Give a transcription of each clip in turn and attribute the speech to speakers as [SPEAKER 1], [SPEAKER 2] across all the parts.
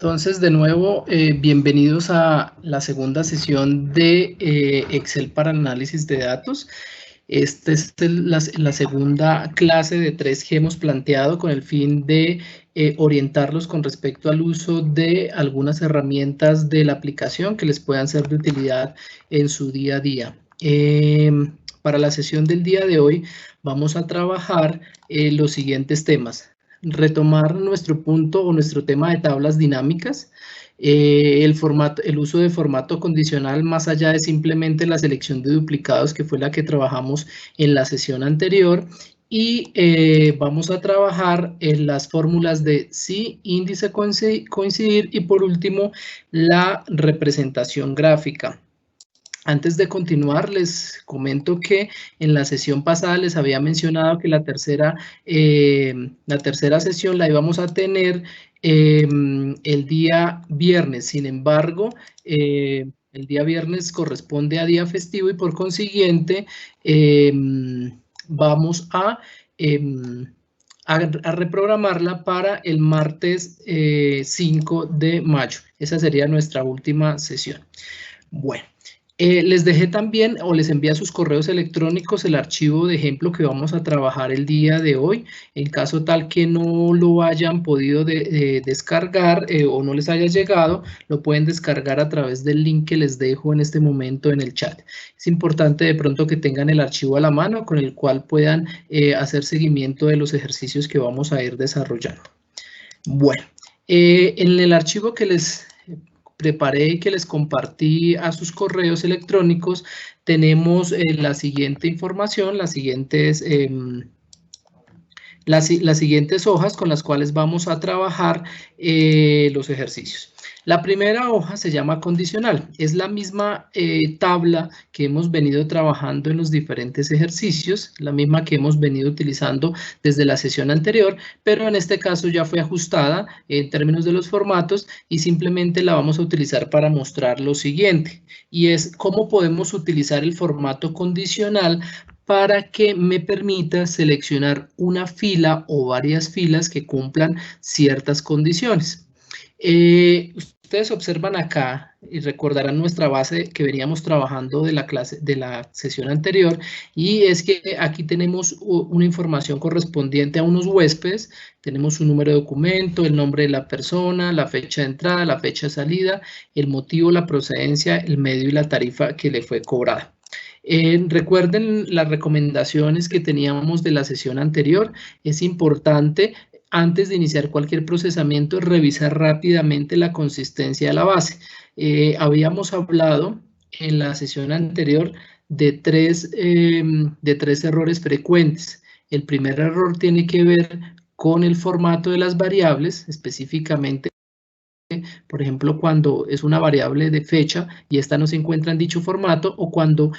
[SPEAKER 1] Entonces, de nuevo, bienvenidos a la segunda sesión de Excel para análisis de datos. Esta es la segunda clase de 3 que hemos planteado con el fin de orientarlos con respecto al uso de algunas herramientas de la aplicación que les puedan ser de utilidad en su día a día. Para la sesión del día de hoy vamos a trabajar los siguientes temas. Retomar nuestro punto o nuestro tema de tablas dinámicas, el uso de formato condicional más allá de simplemente la selección de duplicados, que fue la que trabajamos en la sesión anterior, y vamos a trabajar en las fórmulas de sí, índice coincidir y por último la representación gráfica. Antes de continuar, les comento que en la sesión pasada les había mencionado que la tercera sesión la íbamos a tener el día viernes. Sin embargo, el día viernes corresponde a día festivo y por consiguiente vamos a reprogramarla para el martes 5 de mayo. Esa sería nuestra última sesión. Bueno. Les dejé también o les envié a sus correos electrónicos el archivo de ejemplo que vamos a trabajar el día de hoy. En caso tal que no lo hayan podido descargar o no les haya llegado, lo pueden descargar a través del link que les dejo en este momento en el chat. Es importante de pronto que tengan el archivo a la mano con el cual puedan hacer seguimiento de los ejercicios que vamos a ir desarrollando. Bueno, en el archivo que les preparé y que les compartí a sus correos electrónicos, tenemos la siguiente información, las siguientes hojas con las cuales vamos a trabajar los ejercicios. La primera hoja se llama condicional, es la misma tabla que hemos venido trabajando en los diferentes ejercicios, la misma que hemos venido utilizando desde la sesión anterior, pero en este caso ya fue ajustada en términos de los formatos y simplemente la vamos a utilizar para mostrar lo siguiente, y es cómo podemos utilizar el formato condicional para que me permita seleccionar una fila o varias filas que cumplan ciertas condiciones. Ustedes observan acá y recordarán nuestra base que veníamos trabajando de la sesión anterior, y es que aquí tenemos una información correspondiente a unos huéspedes. Tenemos un número de documento, el nombre de la persona, la fecha de entrada, la fecha de salida, el motivo, la procedencia, el medio y la tarifa que le fue cobrada. Recuerden las recomendaciones que teníamos de la sesión anterior. Es importante, antes de iniciar cualquier procesamiento, revisar rápidamente la consistencia de la base. Habíamos hablado en la sesión anterior de tres errores frecuentes. El primer error tiene que ver con el formato de las variables, específicamente, por ejemplo, cuando es una variable de fecha y esta no se encuentra en dicho formato, o cuando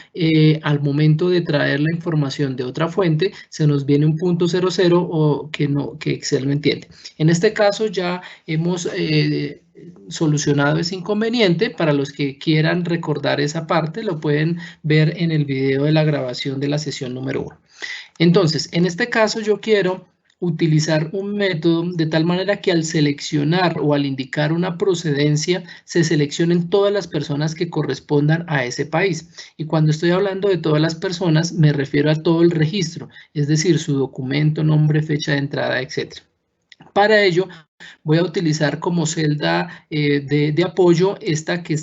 [SPEAKER 1] al momento de traer la información de otra fuente se nos viene un punto 00 o que Excel no entiende. En este caso ya hemos solucionado ese inconveniente. Para los que quieran recordar esa parte, lo pueden ver en el video de la grabación de la sesión número 1. Entonces, en este caso yo quiero utilizar un método de tal manera que al seleccionar o al indicar una procedencia se seleccionen todas las personas que correspondan a ese país. Y cuando estoy hablando de todas las personas me refiero a todo el registro, es decir, su documento, nombre, fecha de entrada, etc. Para ello voy a utilizar como celda de apoyo esta que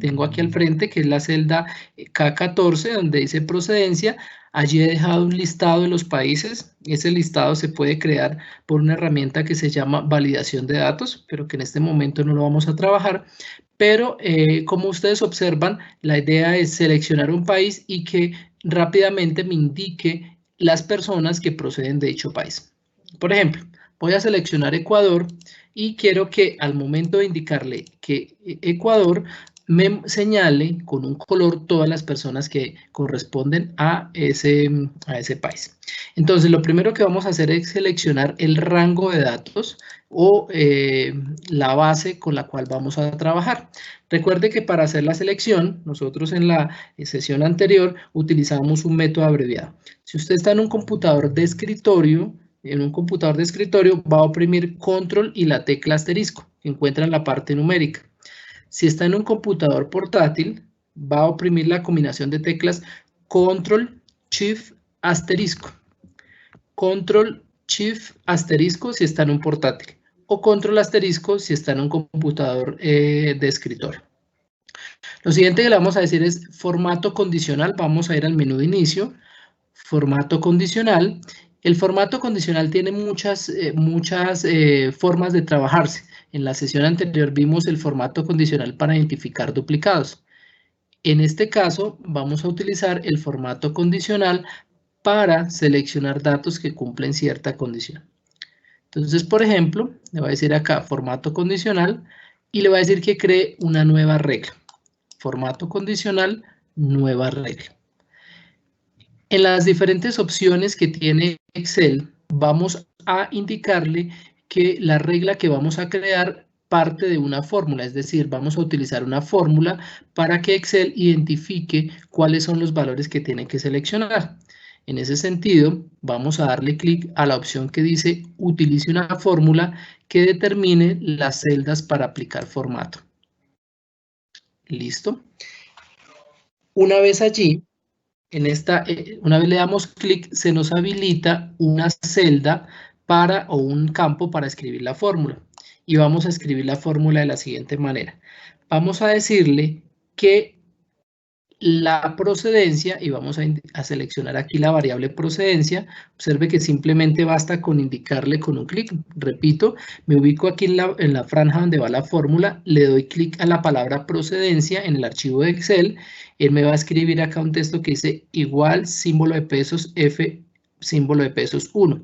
[SPEAKER 1] tengo aquí al frente, que es la celda K14, donde dice procedencia. Allí he dejado un listado de los países. Ese listado se puede crear por una herramienta que se llama validación de datos, pero que en este momento no lo vamos a trabajar. Pero como ustedes observan, la idea es seleccionar un país y que rápidamente me indique las personas que proceden de dicho país. Por ejemplo, voy a seleccionar Ecuador y quiero que al momento de indicarle que Ecuador me señale con un color todas las personas que corresponden a ese país. Entonces, lo primero que vamos a hacer es seleccionar el rango de datos o la base con la cual vamos a trabajar. Recuerde que para hacer la selección, nosotros en la sesión anterior utilizamos un método abreviado. Si usted está en un computador de escritorio, en un computador de escritorio, va a oprimir control y la tecla asterisco, que encuentra en la parte numérica. Si está en un computador portátil, va a oprimir la combinación de teclas control, shift, asterisco. Control, shift, asterisco si está en un portátil. O control asterisco si está en un computador de escritorio. Lo siguiente que le vamos a decir es formato condicional. Vamos a ir al menú de inicio. Formato condicional. El formato condicional tiene muchas formas de trabajarse. En la sesión anterior vimos el formato condicional para identificar duplicados. En este caso vamos a utilizar el formato condicional para seleccionar datos que cumplen cierta condición. Entonces, por ejemplo, le voy a decir acá formato condicional y le voy a decir que cree una nueva regla. Formato condicional, nueva regla. En las diferentes opciones que tiene Excel, vamos a indicarle que la regla que vamos a crear parte de una fórmula, es decir, vamos a utilizar una fórmula para que Excel identifique cuáles son los valores que tiene que seleccionar. En ese sentido, vamos a darle clic a la opción que dice utilice una fórmula que determine las celdas para aplicar formato. ¿Listo? Una vez allí, una vez le damos clic, se nos habilita una celda o un campo para escribir la fórmula. Y vamos a escribir la fórmula de la siguiente manera. Vamos a decirle que la procedencia, y vamos a seleccionar aquí la variable procedencia. Observe que simplemente basta con indicarle con un clic. Repito, me ubico aquí en la franja donde va la fórmula, le doy clic a la palabra procedencia en el archivo de Excel. Él me va a escribir acá un texto que dice igual símbolo de pesos F, símbolo de pesos 1.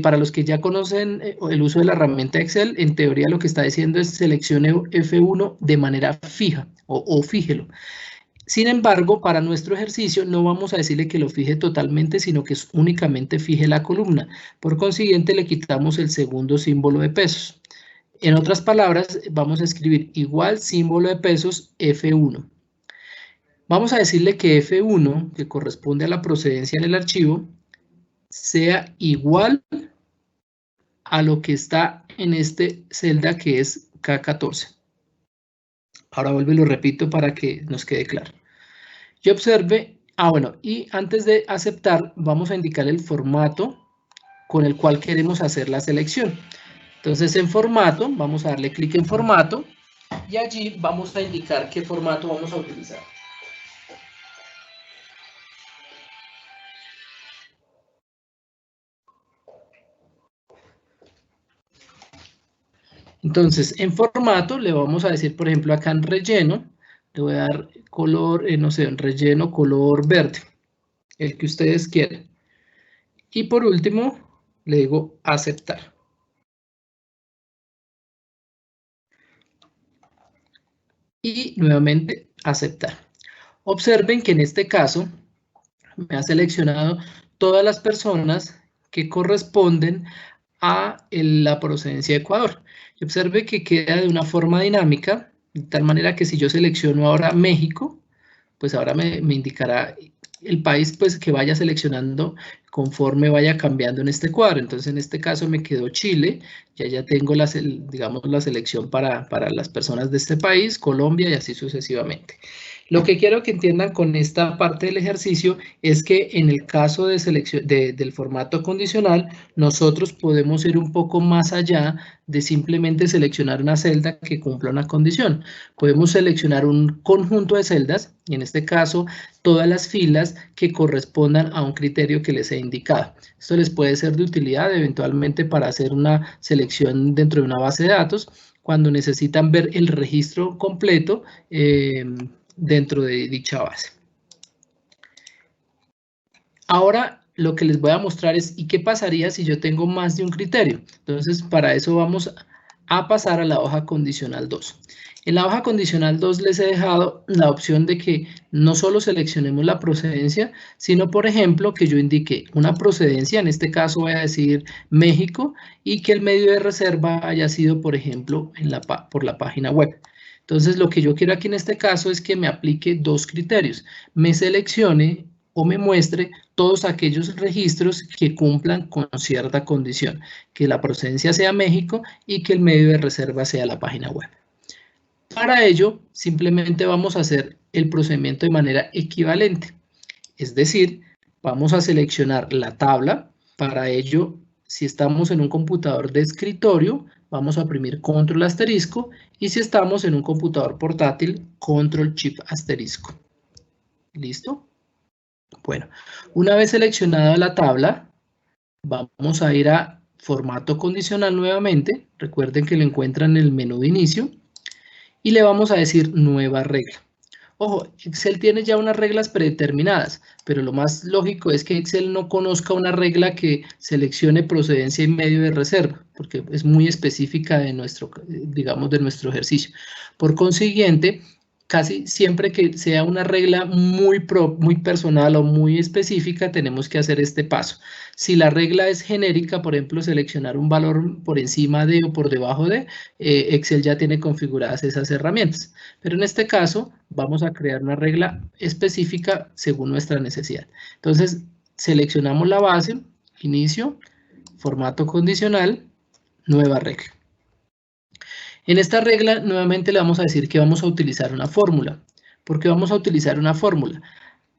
[SPEAKER 1] Para los que ya conocen el uso de la herramienta Excel, en teoría lo que está diciendo es seleccione F1 de manera fija o fíjelo. Sin embargo, para nuestro ejercicio no vamos a decirle que lo fije totalmente, sino que únicamente fije la columna. Por consiguiente, le quitamos el segundo símbolo de pesos. En otras palabras, vamos a escribir igual símbolo de pesos F1. Vamos a decirle que F1, que corresponde a la procedencia en el archivo, sea igual a lo que está en este celda que es K14. Ahora vuelvo y lo repito para que nos quede claro. Y observe, y antes de aceptar, vamos a indicar el formato con el cual queremos hacer la selección. Entonces, en formato, vamos a darle clic en formato y allí vamos a indicar qué formato vamos a utilizar. Entonces, en formato le vamos a decir, por ejemplo, acá en relleno, le voy a dar color, no sé, en relleno color verde, el que ustedes quieran. Y por último, le digo aceptar. Y nuevamente aceptar. Observen que en este caso me ha seleccionado todas las personas que corresponden a la procedencia de Ecuador. Y observe que queda de una forma dinámica, de tal manera que si yo selecciono ahora México, pues ahora me indicará el país pues que vaya seleccionando conforme vaya cambiando en este cuadro. Entonces en este caso me quedó Chile, ya tengo digamos la selección para las personas de este país, Colombia y así sucesivamente. Lo que quiero que entiendan con esta parte del ejercicio es que en el caso de selección del formato condicional, nosotros podemos ir un poco más allá de simplemente seleccionar una celda que cumpla una condición. Podemos seleccionar un conjunto de celdas, y en este caso, todas las filas que correspondan a un criterio que les he indicado. Esto les puede ser de utilidad eventualmente para hacer una selección dentro de una base de datos, cuando necesitan ver el registro completo dentro de dicha base. Ahora lo que les voy a mostrar es ¿y qué pasaría si yo tengo más de un criterio? Entonces para eso vamos a pasar a la hoja condicional 2. En la hoja condicional 2 les he dejado la opción de que no solo seleccionemos la procedencia, sino por ejemplo que yo indique una procedencia, en este caso voy a decir México, y que el medio de reserva haya sido por ejemplo por la página web. Entonces, lo que yo quiero aquí en este caso es que me aplique dos criterios. Me seleccione o me muestre todos aquellos registros que cumplan con cierta condición, que la procedencia sea México y que el medio de reserva sea la página web. Para ello, simplemente vamos a hacer el procedimiento de manera equivalente, es decir, vamos a seleccionar la tabla. Para ello, si estamos en un computador de escritorio, vamos a oprimir control asterisco, y si estamos en un computador portátil, control shift asterisco. ¿Listo? Bueno, una vez seleccionada la tabla, vamos a ir a formato condicional nuevamente. Recuerden que lo encuentran en el menú de inicio. Y le vamos a decir nueva regla. Ojo, Excel tiene ya unas reglas predeterminadas, pero lo más lógico es que Excel no conozca una regla que seleccione procedencia y medio de reserva, porque es muy específica de nuestro, digamos, de nuestro ejercicio. Por consiguiente, casi siempre que sea una regla muy personal o muy específica, tenemos que hacer este paso. Si la regla es genérica, por ejemplo, seleccionar un valor por encima de o por debajo de, Excel ya tiene configuradas esas herramientas. Pero en este caso, vamos a crear una regla específica según nuestra necesidad. Entonces, seleccionamos la base, inicio, formato condicional, nueva regla. En esta regla, nuevamente le vamos a decir que vamos a utilizar una fórmula. ¿Por qué vamos a utilizar una fórmula?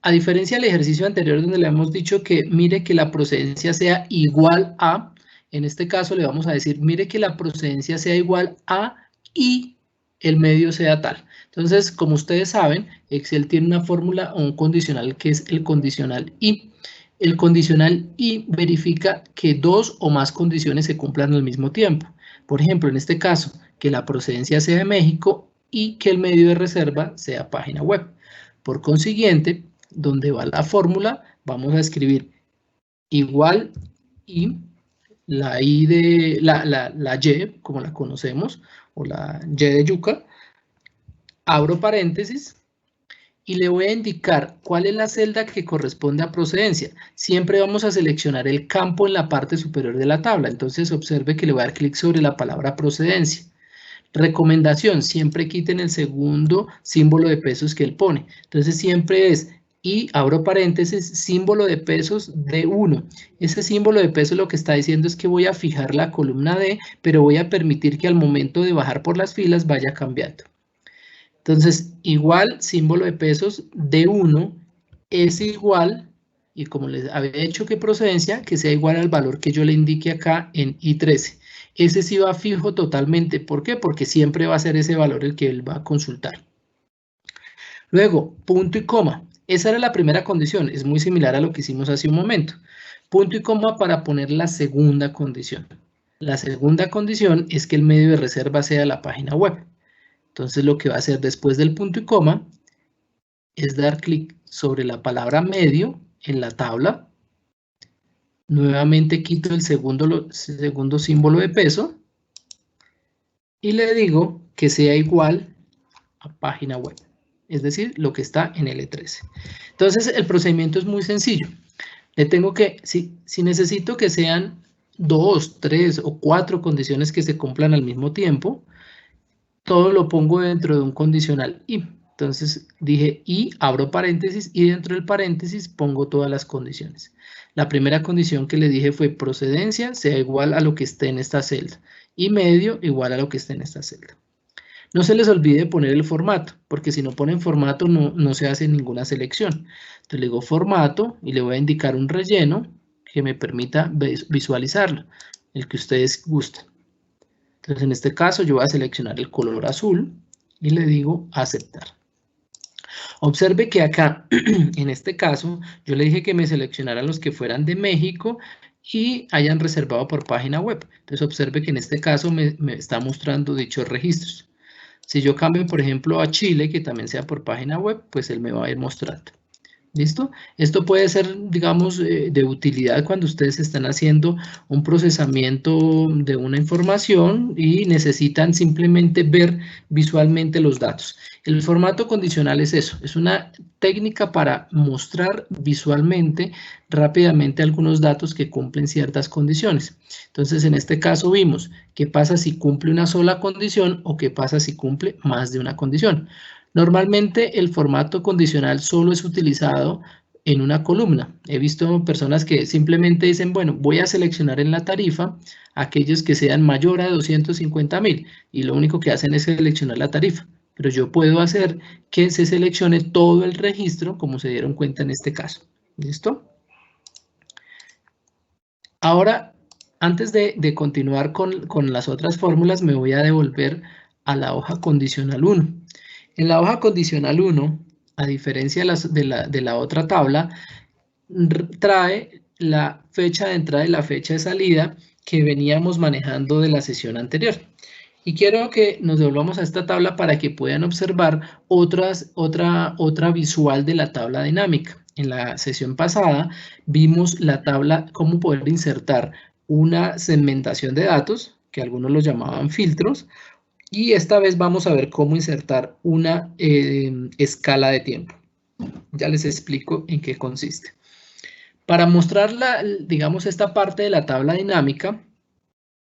[SPEAKER 1] A diferencia del ejercicio anterior donde le hemos dicho que mire que la procedencia sea igual a, en este caso le vamos a decir, mire que la procedencia sea igual a y el medio sea tal. Entonces, como ustedes saben, Excel tiene una fórmula o un condicional que es el condicional y. El condicional y verifica que dos o más condiciones se cumplan al mismo tiempo. Por ejemplo, en este caso, que la procedencia sea de México y que el medio de reserva sea página web. Por consiguiente, donde va la fórmula, vamos a escribir igual y la Y de la Y, como la conocemos, o la Y de yuca, abro paréntesis, y le voy a indicar cuál es la celda que corresponde a procedencia. Siempre vamos a seleccionar el campo en la parte superior de la tabla. Entonces observe que le voy a dar clic sobre la palabra procedencia. Recomendación, siempre quiten el segundo símbolo de pesos que él pone. Entonces siempre es y, abro paréntesis, símbolo de pesos D1. Ese símbolo de pesos lo que está diciendo es que voy a fijar la columna D, pero voy a permitir que al momento de bajar por las filas vaya cambiando. Entonces, igual, símbolo de pesos D1 es igual, y como les había dicho que procedencia, que sea igual al valor que yo le indique acá en I13. Ese sí va fijo totalmente. ¿Por qué? Porque siempre va a ser ese valor el que él va a consultar. Luego, punto y coma. Esa era la primera condición. Es muy similar a lo que hicimos hace un momento. Punto y coma para poner la segunda condición. La segunda condición es que el medio de reserva sea la página web. Entonces lo que va a hacer después del punto y coma es dar clic sobre la palabra medio en la tabla. Nuevamente quito el segundo símbolo de peso y le digo que sea igual a página web, es decir, lo que está en L13. Entonces el procedimiento es muy sencillo. Le tengo que, si necesito que sean 2, 3 o 4 condiciones que se cumplan al mismo tiempo, todo lo pongo dentro de un condicional y. Entonces dije y, abro paréntesis y dentro del paréntesis pongo todas las condiciones. La primera condición que le dije fue procedencia sea igual a lo que esté en esta celda y medio igual a lo que esté en esta celda. No se les olvide poner el formato, porque si no ponen formato no se hace ninguna selección. Entonces le digo formato y le voy a indicar un relleno que me permita visualizarlo, el que ustedes gusten. Entonces en este caso yo voy a seleccionar el color azul y le digo aceptar. Observe que acá, en este caso, yo le dije que me seleccionaran los que fueran de México y hayan reservado por página web. Entonces observe que en este caso me está mostrando dichos registros. Si yo cambio, por ejemplo, a Chile, que también sea por página web, pues él me va a ir mostrando. ¿Listo? Esto puede ser, digamos, de utilidad cuando ustedes están haciendo un procesamiento de una información y necesitan simplemente ver visualmente los datos. El formato condicional es eso, es una técnica para mostrar visualmente rápidamente algunos datos que cumplen ciertas condiciones. Entonces, en este caso vimos qué pasa si cumple una sola condición o qué pasa si cumple más de una condición. Normalmente el formato condicional solo es utilizado en una columna. He visto personas que simplemente dicen, bueno, voy a seleccionar en la tarifa aquellos que sean mayor a 250.000 y lo único que hacen es seleccionar la tarifa. Pero yo puedo hacer que se seleccione todo el registro, como se dieron cuenta en este caso. ¿Listo? Ahora, antes de continuar con las otras fórmulas, me voy a devolver a la hoja condicional 1. En la hoja condicional 1, a diferencia de la otra tabla, trae la fecha de entrada y la fecha de salida que veníamos manejando de la sesión anterior. Y quiero que nos devolvamos a esta tabla para que puedan observar otra visual de la tabla dinámica. En la sesión pasada vimos la tabla, cómo poder insertar una segmentación de datos, que algunos lo llamaban filtros, y esta vez vamos a ver cómo insertar una escala de tiempo. Ya les explico en qué consiste. Para mostrar, digamos, esta parte de la tabla dinámica,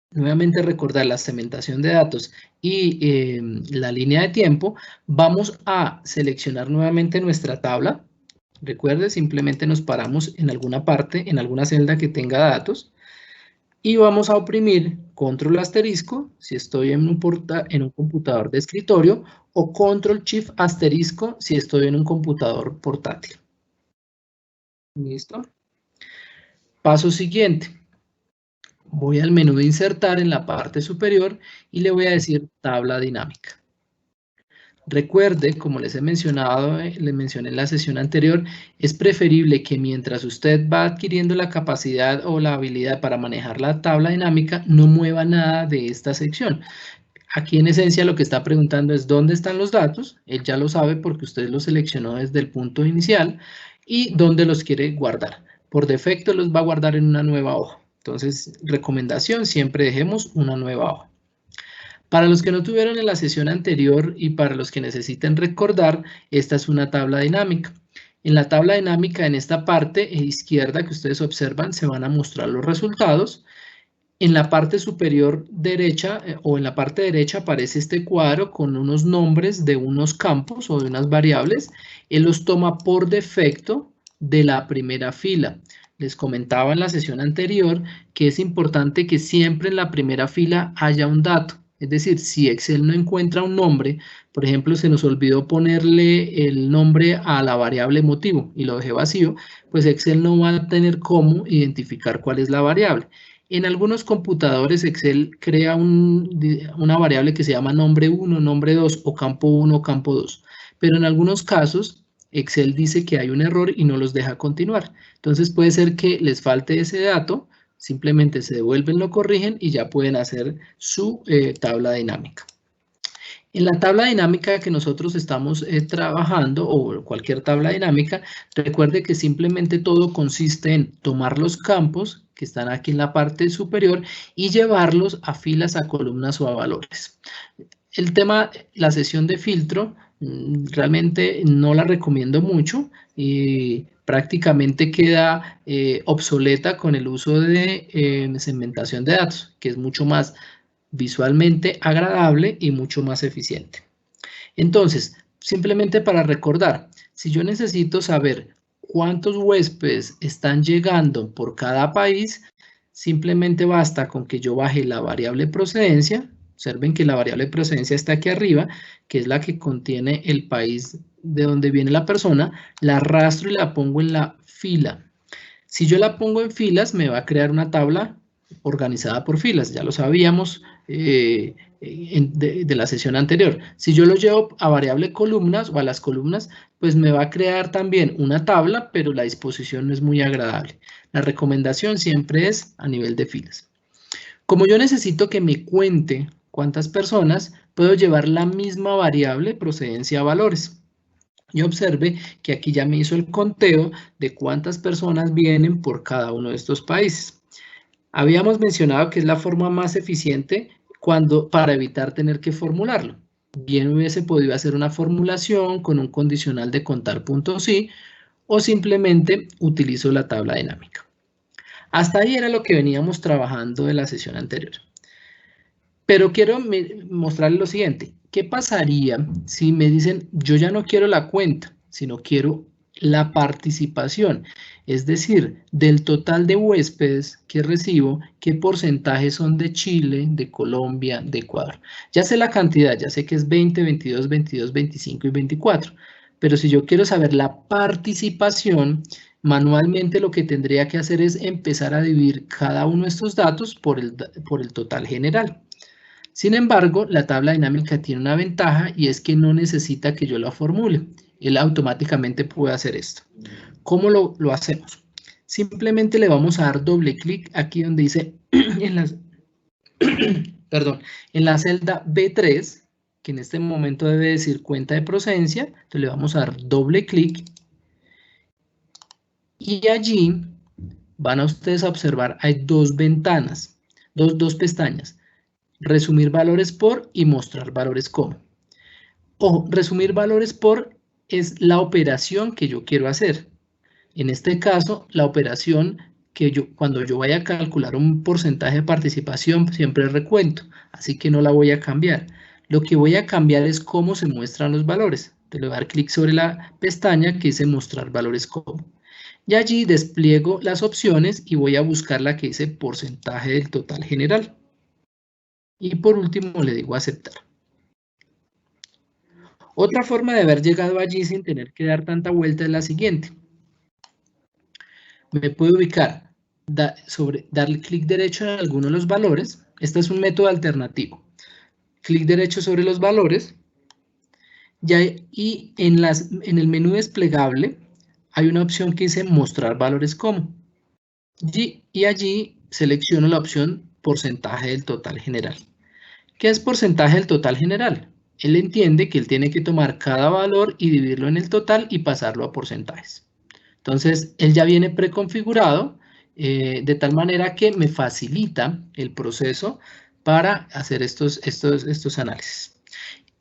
[SPEAKER 1] nuevamente recordar la segmentación de datos y la línea de tiempo, vamos a seleccionar nuevamente nuestra tabla. Recuerde, simplemente nos paramos en alguna parte, en alguna celda que tenga datos, y vamos a oprimir control asterisco si estoy en un computador de escritorio, o control shift asterisco si estoy en un computador portátil. ¿Listo? Paso siguiente. Voy al menú de insertar en la parte superior y le voy a decir tabla dinámica. Recuerde, como les he mencionado, les mencioné en la sesión anterior, es preferible que mientras usted va adquiriendo la capacidad o la habilidad para manejar la tabla dinámica, no mueva nada de esta sección. Aquí en esencia lo que está preguntando es dónde están los datos, él ya lo sabe porque usted los seleccionó desde el punto inicial, y dónde los quiere guardar. Por defecto los va a guardar en una nueva hoja. Entonces, recomendación, siempre dejemos una nueva hoja. Para los que no tuvieron en la sesión anterior y para los que necesiten recordar, esta es una tabla dinámica. En la tabla dinámica, en esta parte izquierda que ustedes observan, se van a mostrar los resultados. En la parte superior derecha o en la parte derecha aparece este cuadro con unos nombres de unos campos o de unas variables. Él los toma por defecto de la primera fila. Les comentaba en la sesión anterior que es importante que siempre en la primera fila haya un dato. Es decir, si Excel no encuentra un nombre, por ejemplo, se nos olvidó ponerle el nombre a la variable motivo y lo dejé vacío, pues Excel no va a tener cómo identificar cuál es la variable. En algunos computadores Excel crea una variable que se llama nombre 1, nombre 2 o campo 1 o campo 2, pero en algunos casos Excel dice que hay un error y no los deja continuar. Entonces puede ser que les falte ese dato, simplemente se devuelven, lo corrigen y ya pueden hacer su tabla dinámica. En la tabla dinámica que nosotros estamos trabajando, o cualquier tabla dinámica, recuerde que simplemente todo consiste en tomar los campos que están aquí en la parte superior y llevarlos a filas, a columnas o a valores. El tema, la sesión de filtro, realmente no la recomiendo mucho y prácticamente queda obsoleta con el uso de segmentación de datos, que es mucho más visualmente agradable y mucho más eficiente. Entonces, simplemente para recordar, si yo necesito saber cuántos huéspedes están llegando por cada país, simplemente basta con que yo baje la variable procedencia. Observen que la variable procedencia está aquí arriba, que es la que contiene el país de donde viene la persona, la arrastro y la pongo en la fila. Si yo la pongo en filas, me va a crear una tabla organizada por filas, ya lo sabíamos de la sesión anterior. Si yo lo llevo a variable columnas o a las columnas, pues me va a crear también una tabla, pero la disposición no es muy agradable. La recomendación siempre es a nivel de filas. Como yo necesito que me cuente cuántas personas, puedo llevar la misma variable procedencia a valores. Y observe que aquí ya me hizo el conteo de cuántas personas vienen por cada uno de estos países. Habíamos mencionado que es la forma más eficiente para evitar tener que formularlo. Bien hubiese podido hacer una formulación con un condicional de contar puntos sí, o simplemente utilizo la tabla dinámica. Hasta ahí era lo que veníamos trabajando de la sesión anterior. Pero quiero mostrarles lo siguiente. ¿Qué pasaría si me dicen, yo ya no quiero la cuenta, sino quiero la participación, es decir, del total de huéspedes que recibo, qué porcentaje son de Chile, de Colombia, de Ecuador. Ya sé la cantidad, ya sé que es 20, 22, 22, 25 y 24, pero si yo quiero saber la participación, manualmente lo que tendría que hacer es empezar a dividir cada uno de estos datos por el total general. Sin embargo, la tabla dinámica tiene una ventaja y es que no necesita que yo la formule. Él automáticamente puede hacer esto. ¿Cómo lo hacemos? Simplemente le vamos a dar doble clic aquí donde dice en la celda B3, que en este momento debe decir cuenta de procedencia. Entonces le vamos a dar doble clic y allí van a ustedes a observar, hay dos ventanas, dos pestañas. Resumir valores por y mostrar valores como. Ojo, resumir valores por es la operación que yo quiero hacer. En este caso, la operación que cuando yo vaya a calcular un porcentaje de participación, siempre recuento, así que no la voy a cambiar. Lo que voy a cambiar es cómo se muestran los valores. Te le voy a dar clic sobre la pestaña que dice mostrar valores como. Y allí despliego las opciones y voy a buscar la que dice porcentaje del total general. Y por último le digo aceptar. Otra forma de haber llegado allí sin tener que dar tanta vuelta es la siguiente. Me puedo ubicar, darle clic derecho en alguno de los valores. Este es un método alternativo. Clic derecho sobre los valores. Y en el menú desplegable hay una opción que dice mostrar valores como. Y allí selecciono la opción porcentaje del total general. ¿Qué es porcentaje del total general? Él entiende que él tiene que tomar cada valor y dividirlo en el total y pasarlo a porcentajes. Entonces, él ya viene preconfigurado de tal manera que me facilita el proceso para hacer estos análisis.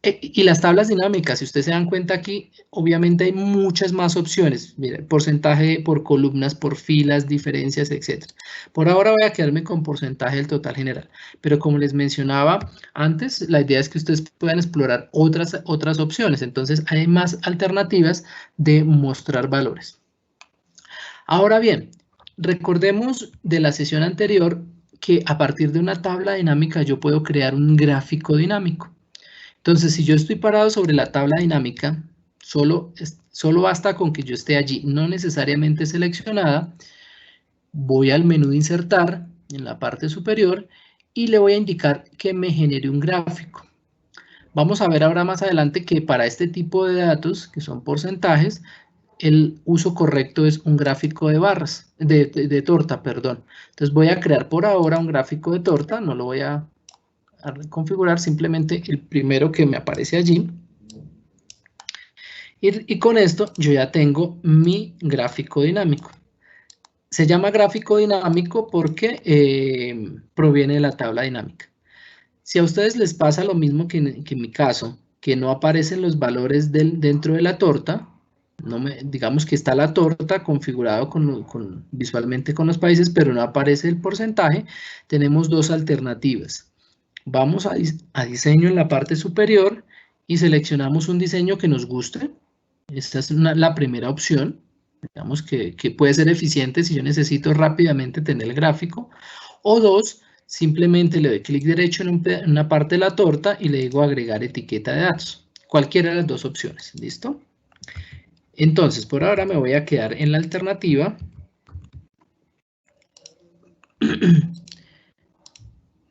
[SPEAKER 1] Y las tablas dinámicas, si ustedes se dan cuenta aquí, obviamente hay muchas más opciones. Mira, porcentaje por columnas, por filas, diferencias, etc. Por ahora voy a quedarme con porcentaje del total general. Pero como les mencionaba antes, la idea es que ustedes puedan explorar otras opciones. Entonces, hay más alternativas de mostrar valores. Ahora bien, recordemos de la sesión anterior que a partir de una tabla dinámica yo puedo crear un gráfico dinámico. Entonces, si yo estoy parado sobre la tabla dinámica, solo basta con que yo esté allí, no necesariamente seleccionada. Voy al menú de insertar en la parte superior y le voy a indicar que me genere un gráfico. Vamos a ver ahora más adelante que para este tipo de datos, que son porcentajes, el uso correcto es un gráfico de barras, de torta, perdón. Entonces voy a crear por ahora un gráfico de torta, no lo voy a configurar, simplemente el primero que me aparece allí. Y con esto yo ya tengo mi gráfico dinámico. Se llama gráfico dinámico porque proviene de la tabla dinámica. Si a ustedes les pasa lo mismo que en mi caso, que no aparecen los valores dentro de la torta, digamos que está la torta configurado visualmente con los países, pero no aparece el porcentaje, tenemos dos alternativas. Vamos a diseño en la parte superior y seleccionamos un diseño que nos guste. Esta es la primera opción, digamos que puede ser eficiente si yo necesito rápidamente tener el gráfico. O dos, simplemente le doy clic derecho en una parte de la torta y le digo agregar etiqueta de datos. Cualquiera de las dos opciones, ¿listo? Entonces, por ahora me voy a quedar en la alternativa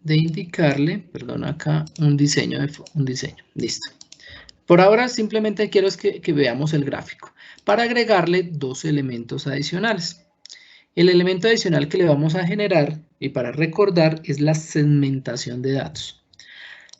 [SPEAKER 1] de indicarle, perdón, acá un diseño, listo. Por ahora simplemente quiero que veamos el gráfico para agregarle dos elementos adicionales. El elemento adicional que le vamos a generar y para recordar es la segmentación de datos.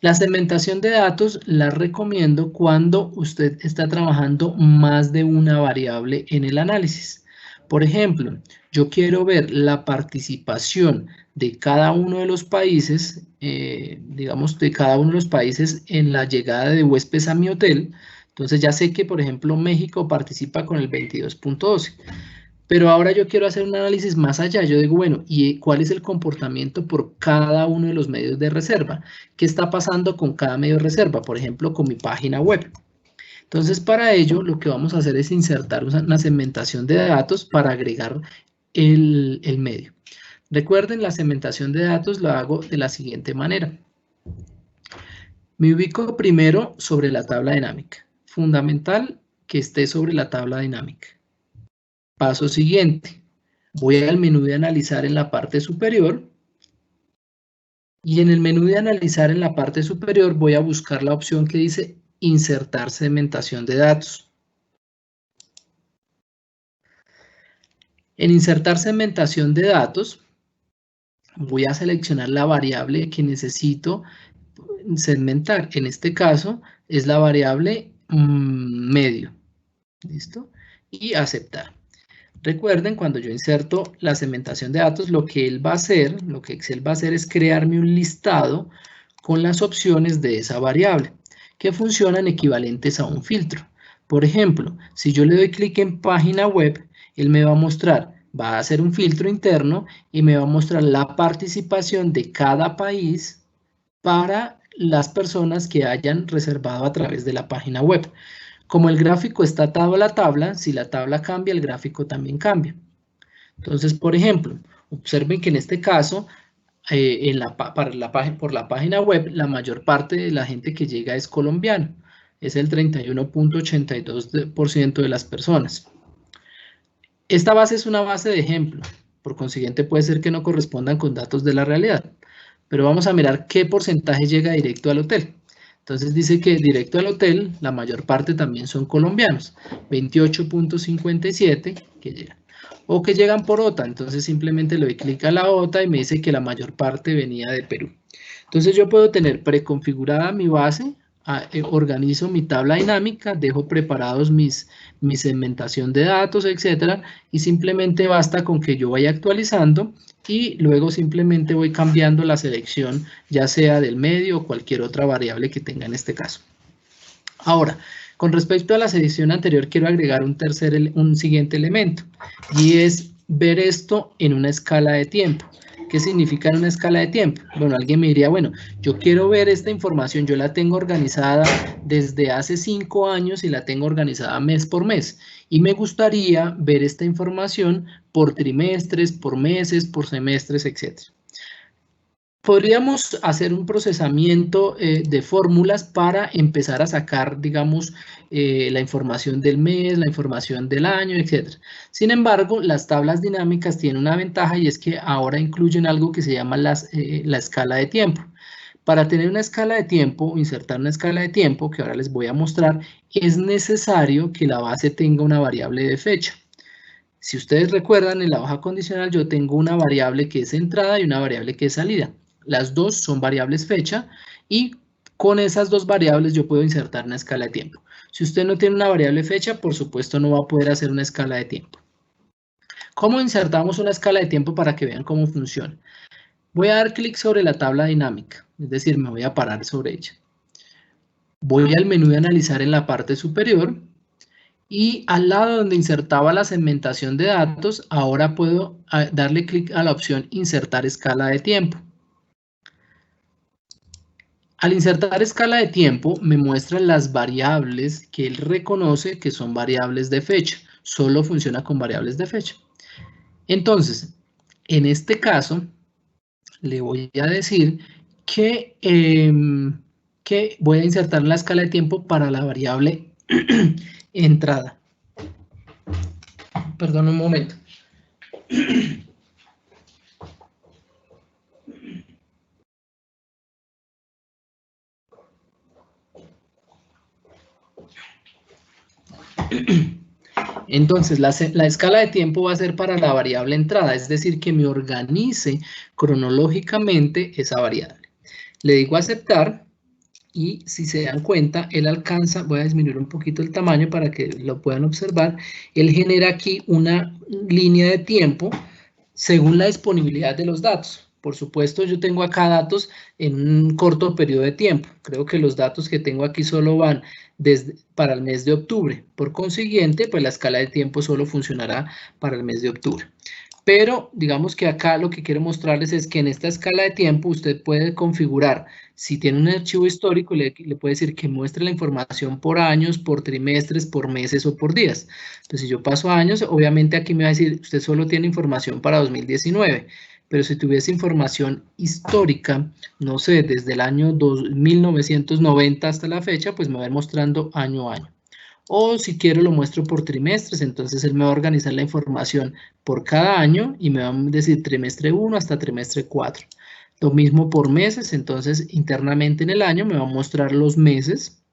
[SPEAKER 1] La segmentación de datos la recomiendo cuando usted está trabajando más de una variable en el análisis. Por ejemplo, yo quiero ver la participación de cada uno de los países, digamos, de cada uno de los países en la llegada de huéspedes a mi hotel. Entonces ya sé que, por ejemplo, México participa con el 22.12. Pero ahora yo quiero hacer un análisis más allá. Yo digo, bueno, ¿y cuál es el comportamiento por cada uno de los medios de reserva? ¿Qué está pasando con cada medio de reserva? Por ejemplo, con mi página web. Entonces, para ello, lo que vamos a hacer es insertar una segmentación de datos para agregar el medio. Recuerden, la segmentación de datos lo hago de la siguiente manera. Me ubico primero sobre la tabla dinámica. Fundamental que esté sobre la tabla dinámica. Paso siguiente. Voy al menú de analizar en la parte superior. Y en el menú de analizar en la parte superior voy a buscar la opción que dice insertar segmentación de datos. En insertar segmentación de datos voy a seleccionar la variable que necesito segmentar. En este caso es la variable medio. ¿Listo? Y aceptar. Recuerden, cuando yo inserto la segmentación de datos, lo que él va a hacer, lo que Excel va a hacer es crearme un listado con las opciones de esa variable, que funcionan equivalentes a un filtro. Por ejemplo, si yo le doy clic en página web, él me va a mostrar, va a hacer un filtro interno y me va a mostrar la participación de cada país para las personas que hayan reservado a través de la página web. Como el gráfico está atado a la tabla, si la tabla cambia, el gráfico también cambia. Entonces, por ejemplo, observen que en este caso, por la página web, la mayor parte de la gente que llega es colombiana. Es el 31.82% de las personas. Esta base es una base de ejemplo. Por consiguiente, puede ser que no correspondan con datos de la realidad. Pero vamos a mirar qué porcentaje llega directo al hotel. Entonces dice que directo al hotel, la mayor parte también son colombianos, 28.57 que llegan. O que llegan por OTA, entonces simplemente le doy clic a la OTA y me dice que la mayor parte venía de Perú. Entonces yo puedo tener preconfigurada mi base, organizo mi tabla dinámica, dejo preparados mi segmentación de datos, etcétera, y simplemente basta con que yo vaya actualizando y luego simplemente voy cambiando la selección, ya sea del medio o cualquier otra variable que tenga en este caso. Ahora, con respecto a la edición anterior, quiero agregar un siguiente elemento, y es ver esto en una escala de tiempo. ¿Qué significa en una escala de tiempo? Bueno, alguien me diría, bueno, yo quiero ver esta información, yo la tengo organizada desde hace 5 años y la tengo organizada mes por mes. Y me gustaría ver esta información por trimestres, por meses, por semestres, etc. Podríamos hacer un procesamiento de fórmulas para empezar a sacar, digamos, la información del mes, la información del año, etc. Sin embargo, las tablas dinámicas tienen una ventaja y es que ahora incluyen algo que se llama la escala de tiempo. Para tener una escala de tiempo, insertar una escala de tiempo, que ahora les voy a mostrar, es necesario que la base tenga una variable de fecha. Si ustedes recuerdan, en la hoja condicional yo tengo una variable que es entrada y una variable que es salida. Las dos son variables fecha y con esas dos variables yo puedo insertar una escala de tiempo. Si usted no tiene una variable fecha, por supuesto no va a poder hacer una escala de tiempo. ¿Cómo insertamos una escala de tiempo para que vean cómo funciona? Voy a dar clic sobre la tabla dinámica, es decir, me voy a parar sobre ella. Voy al menú de analizar en la parte superior y al lado donde insertaba la segmentación de datos, ahora puedo darle clic a la opción insertar escala de tiempo. Al insertar escala de tiempo, me muestran las variables que él reconoce que son variables de fecha. Solo funciona con variables de fecha. Entonces, en este caso, le voy a decir que voy a insertar la escala de tiempo para la variable entrada. Perdón un momento. Entonces, la escala de tiempo va a ser para la variable entrada, es decir, que me organice cronológicamente esa variable. Le digo aceptar y si se dan cuenta, él alcanza, voy a disminuir un poquito el tamaño para que lo puedan observar, él genera aquí una línea de tiempo según la disponibilidad de los datos. Por supuesto, yo tengo acá datos en un corto periodo de tiempo. Creo que los datos que tengo aquí solo van para el mes de octubre. Por consiguiente, pues la escala de tiempo solo funcionará para el mes de octubre. Pero digamos que acá lo que quiero mostrarles es que en esta escala de tiempo usted puede configurar, si tiene un archivo histórico, le puede decir que muestre la información por años, por trimestres, por meses o por días. Entonces, si yo paso años, obviamente aquí me va a decir, usted solo tiene información para 2019. Pero si tuviese información histórica, no sé, desde el año 1990 hasta la fecha, pues me va a ir mostrando año a año. O si quiero lo muestro por trimestres, entonces él me va a organizar la información por cada año y me va a decir trimestre 1 hasta trimestre 4. Lo mismo por meses, entonces internamente en el año me va a mostrar los meses.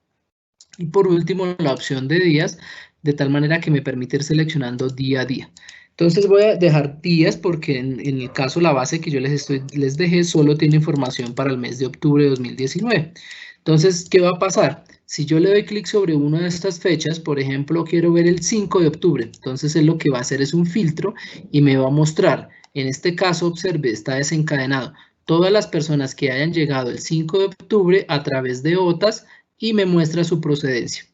[SPEAKER 1] Y por último la opción de días, de tal manera que me permite ir seleccionando día a día. Entonces voy a dejar días porque en el caso la base que yo les dejé solo tiene información para el mes de octubre de 2019. Entonces, ¿qué va a pasar? Si yo le doy clic sobre una de estas fechas, por ejemplo, quiero ver el 5 de octubre, entonces él lo que va a hacer es un filtro y me va a mostrar, en este caso, observe, está desencadenado, todas las personas que hayan llegado el 5 de octubre a través de OTAS y me muestra su procedencia.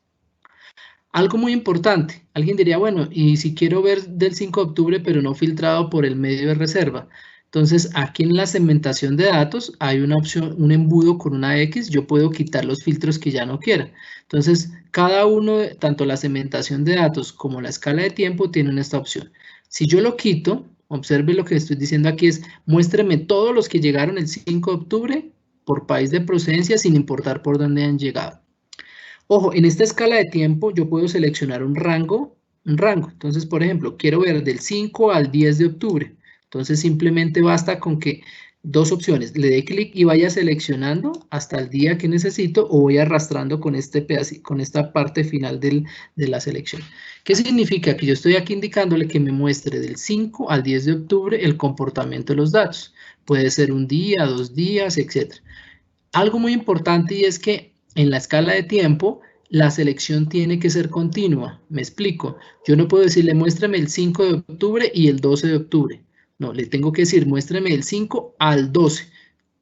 [SPEAKER 1] Algo muy importante, alguien diría, bueno, y si quiero ver del 5 de octubre, pero no filtrado por el medio de reserva. Entonces, aquí en la segmentación de datos hay una opción, un embudo con una X, yo puedo quitar los filtros que ya no quiera. Entonces, cada uno, tanto la segmentación de datos como la escala de tiempo, tienen esta opción. Si yo lo quito, observe lo que estoy diciendo aquí es, muéstreme todos los que llegaron el 5 de octubre por país de procedencia, sin importar por dónde han llegado. Ojo, en esta escala de tiempo yo puedo seleccionar un rango. Entonces, por ejemplo, quiero ver del 5 al 10 de octubre. Entonces, simplemente basta con que dos opciones, le dé clic y vaya seleccionando hasta el día que necesito o voy arrastrando con este pedacito, con esta parte final de la selección. ¿Qué significa? Que yo estoy aquí indicándole que me muestre del 5 al 10 de octubre el comportamiento de los datos. Puede ser un día, 2 días, etc. Algo muy importante y es que en la escala de tiempo la selección tiene que ser continua. Me explico. Yo no puedo decirle muéstrame el 5 de octubre y el 12 de octubre. No, le tengo que decir muéstrame el 5 al 12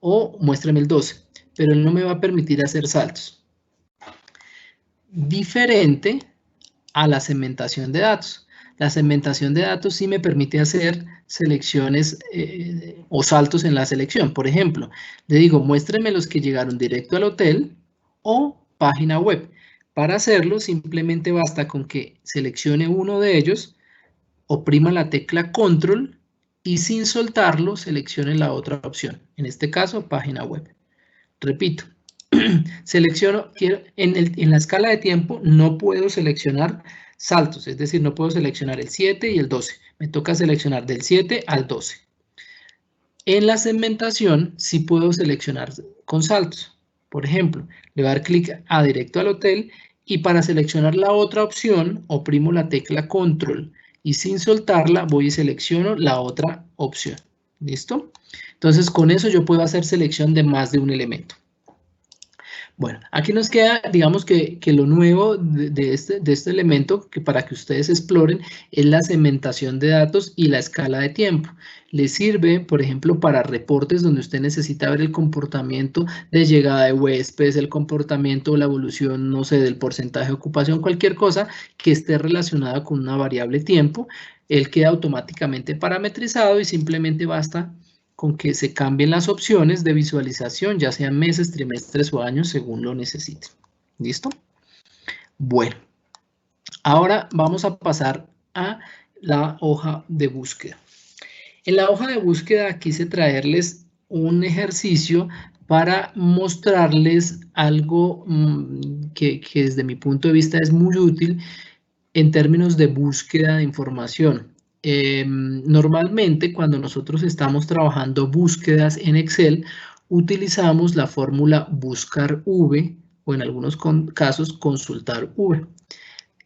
[SPEAKER 1] o muéstrame el 12, pero él no me va a permitir hacer saltos. Diferente a la segmentación de datos. La segmentación de datos sí me permite hacer selecciones o saltos en la selección. Por ejemplo, le digo, muéstreme los que llegaron directo al hotel o página web. Para hacerlo, simplemente basta con que seleccione uno de ellos, oprima la tecla Control y sin soltarlo, seleccione la otra opción. En este caso, página web. Repito, selecciono, en la escala de tiempo no puedo seleccionar saltos, es decir, no puedo seleccionar el 7 y el 12, me toca seleccionar del 7 al 12. En la segmentación sí puedo seleccionar con saltos, por ejemplo, le voy a dar clic a directo al hotel y para seleccionar la otra opción oprimo la tecla Control y sin soltarla voy y selecciono la otra opción, ¿listo? Entonces con eso yo puedo hacer selección de más de un elemento. Bueno, aquí nos queda, digamos que lo nuevo de este elemento, que para que ustedes exploren, es la segmentación de datos y la escala de tiempo. Les sirve, por ejemplo, para reportes donde usted necesita ver el comportamiento de llegada de huéspedes, el comportamiento o la evolución, no sé, del porcentaje de ocupación, cualquier cosa que esté relacionada con una variable tiempo. Él queda automáticamente parametrizado y simplemente basta con que se cambien las opciones de visualización, ya sean meses, trimestres o años, según lo necesiten. ¿Listo? Bueno, ahora vamos a pasar a la hoja de búsqueda. En la hoja de búsqueda quise traerles un ejercicio para mostrarles algo que desde mi punto de vista es muy útil en términos de búsqueda de información. Normalmente cuando nosotros estamos trabajando búsquedas en Excel, utilizamos la fórmula buscar V o en algunos casos consultar V.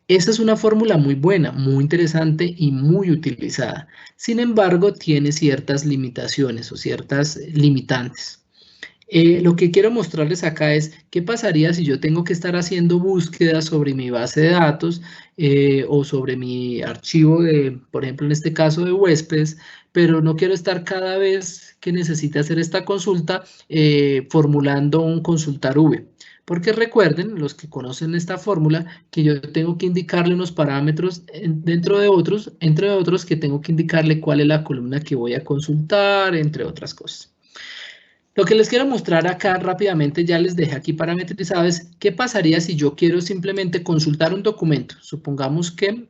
[SPEAKER 1] Esa es una fórmula muy buena, muy interesante y muy utilizada. Sin embargo, tiene ciertas limitaciones o ciertas limitantes. Lo que quiero mostrarles acá es qué pasaría si yo tengo que estar haciendo búsquedas sobre mi base de datos o sobre mi archivo de, por ejemplo, en este caso de huéspedes, pero no quiero estar cada vez que necesite hacer esta consulta formulando un consultar V. Porque recuerden, los que conocen esta fórmula, que yo tengo que indicarle unos parámetros dentro de otros, entre otros, que tengo que indicarle cuál es la columna que voy a consultar, entre otras cosas. Lo que les quiero mostrar acá rápidamente, ya les dejé aquí parametrizado, es qué pasaría si yo quiero simplemente consultar un documento. Supongamos que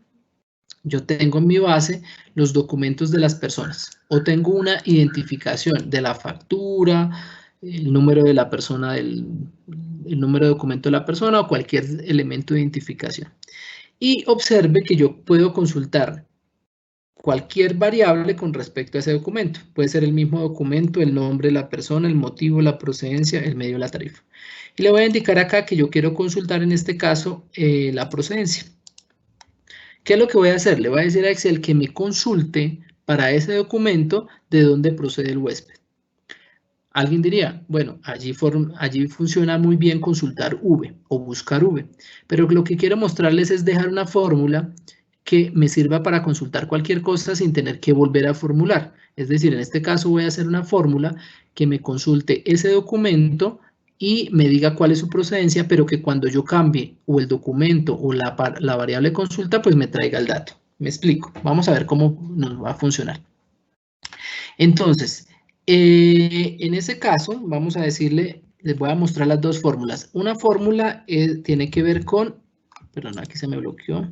[SPEAKER 1] yo tengo en mi base los documentos de las personas o tengo una identificación de la factura, el número de la persona, el número de documento de la persona o cualquier elemento de identificación. Y observe que yo puedo consultar cualquier variable con respecto a ese documento. Puede ser el mismo documento, el nombre de la persona, el motivo, la procedencia, el medio de la tarifa. Y le voy a indicar acá que yo quiero consultar en este caso la procedencia. ¿Qué es lo que voy a hacer? Le voy a decir a Excel que me consulte para ese documento de dónde procede el huésped. Alguien diría, bueno, allí funciona muy bien consultar V o buscar V, pero lo que quiero mostrarles es dejar una fórmula que me sirva para consultar cualquier cosa sin tener que volver a formular. Es decir, en este caso voy a hacer una fórmula que me consulte ese documento y me diga cuál es su procedencia, pero que cuando yo cambie o el documento o la variable consulta, pues me traiga el dato. Me explico. Vamos a ver cómo nos va a funcionar. Entonces, en ese caso, vamos a decirle, les voy a mostrar las dos fórmulas. Una fórmula tiene que ver con, perdón, aquí se me bloqueó,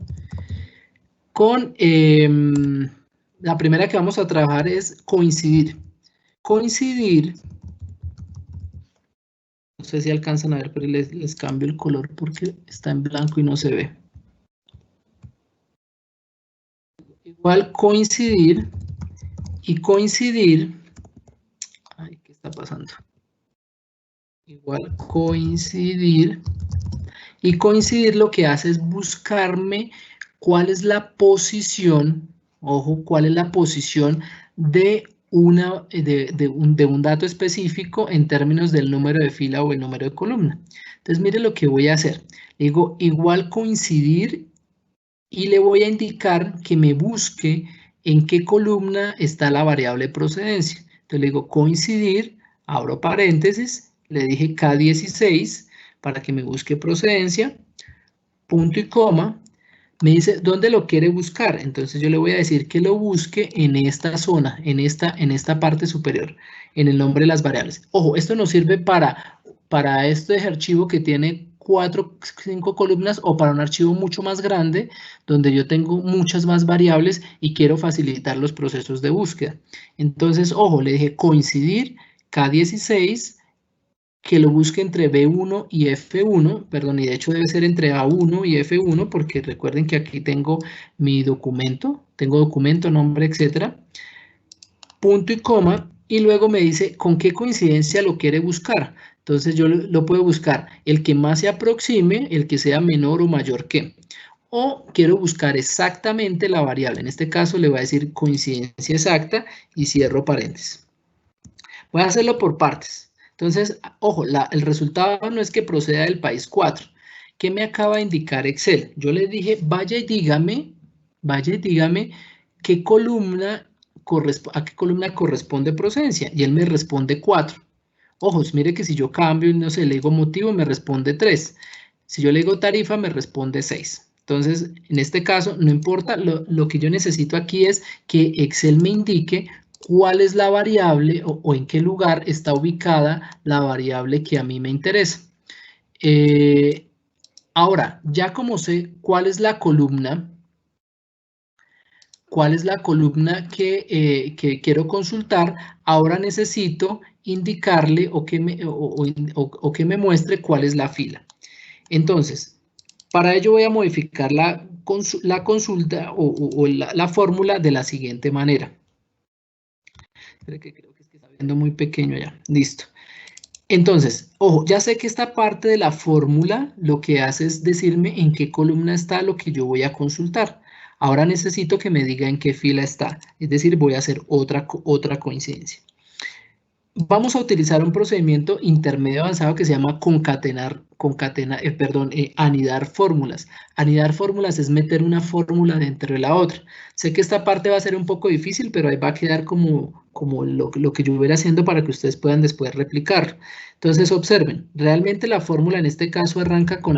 [SPEAKER 1] con la primera que vamos a trabajar es coincidir. Coincidir, no sé si alcanzan a ver, pero les cambio el color porque está en blanco y no se ve. Igual coincidir y coincidir, ay, ¿qué está pasando? Igual coincidir, y coincidir lo que hace es buscarme cuál es la posición, ojo, cuál es la posición de un dato específico en términos del número de fila o el número de columna. Entonces, mire lo que voy a hacer. Le digo igual coincidir y le voy a indicar que me busque en qué columna está la variable procedencia. Entonces le digo coincidir, abro paréntesis, le dije K16 para que me busque procedencia, punto y coma, me dice dónde lo quiere buscar. Entonces yo le voy a decir que lo busque en esta zona, en esta parte superior, en el nombre de las variables. Ojo, esto nos sirve para este archivo que tiene 4, 5 columnas o para un archivo mucho más grande donde yo tengo muchas más variables y quiero facilitar los procesos de búsqueda. Entonces, ojo, le dije coincidir K16, que lo busque entre B1 y F1, perdón, y de hecho debe ser entre A1 y F1 porque recuerden que aquí tengo mi documento, tengo documento, nombre, etcétera, punto y coma, y luego me dice con qué coincidencia lo quiere buscar. Entonces yo lo puedo buscar el que más se aproxime, el que sea menor o mayor que. O quiero buscar exactamente la variable. En este caso le voy a decir coincidencia exacta y cierro paréntesis. Voy a hacerlo por partes. Entonces, ojo, el resultado no es que proceda del país 4. ¿Qué me acaba de indicar Excel? Yo le dije, vaya y dígame qué columna a qué columna corresponde procedencia. Y él me responde 4. Ojos, mire que si yo cambio, no sé, le digo motivo, me responde 3. Si yo le digo tarifa, me responde 6. Entonces, en este caso, no importa, lo que yo necesito aquí es que Excel me indique cuál es la variable o en qué lugar está ubicada la variable que a mí me interesa. Ahora, ya como sé cuál es la columna que quiero consultar, ahora necesito indicarle o que me muestre cuál es la fila. Entonces, para ello voy a modificar la consulta o la fórmula de la siguiente manera. Espera que creo que está viendo muy pequeño ya. Listo. Entonces, ojo, ya sé que esta parte de la fórmula lo que hace es decirme en qué columna está lo que yo voy a consultar. Ahora necesito que me diga en qué fila está. Es decir, voy a hacer otra coincidencia. Vamos a utilizar un procedimiento intermedio avanzado que se llama anidar fórmulas. Anidar fórmulas es meter una fórmula dentro de la otra. Sé que esta parte va a ser un poco difícil, pero ahí va a quedar como lo que yo hubiera haciendo para que ustedes puedan después replicar. Entonces observen, realmente la fórmula en este caso arranca con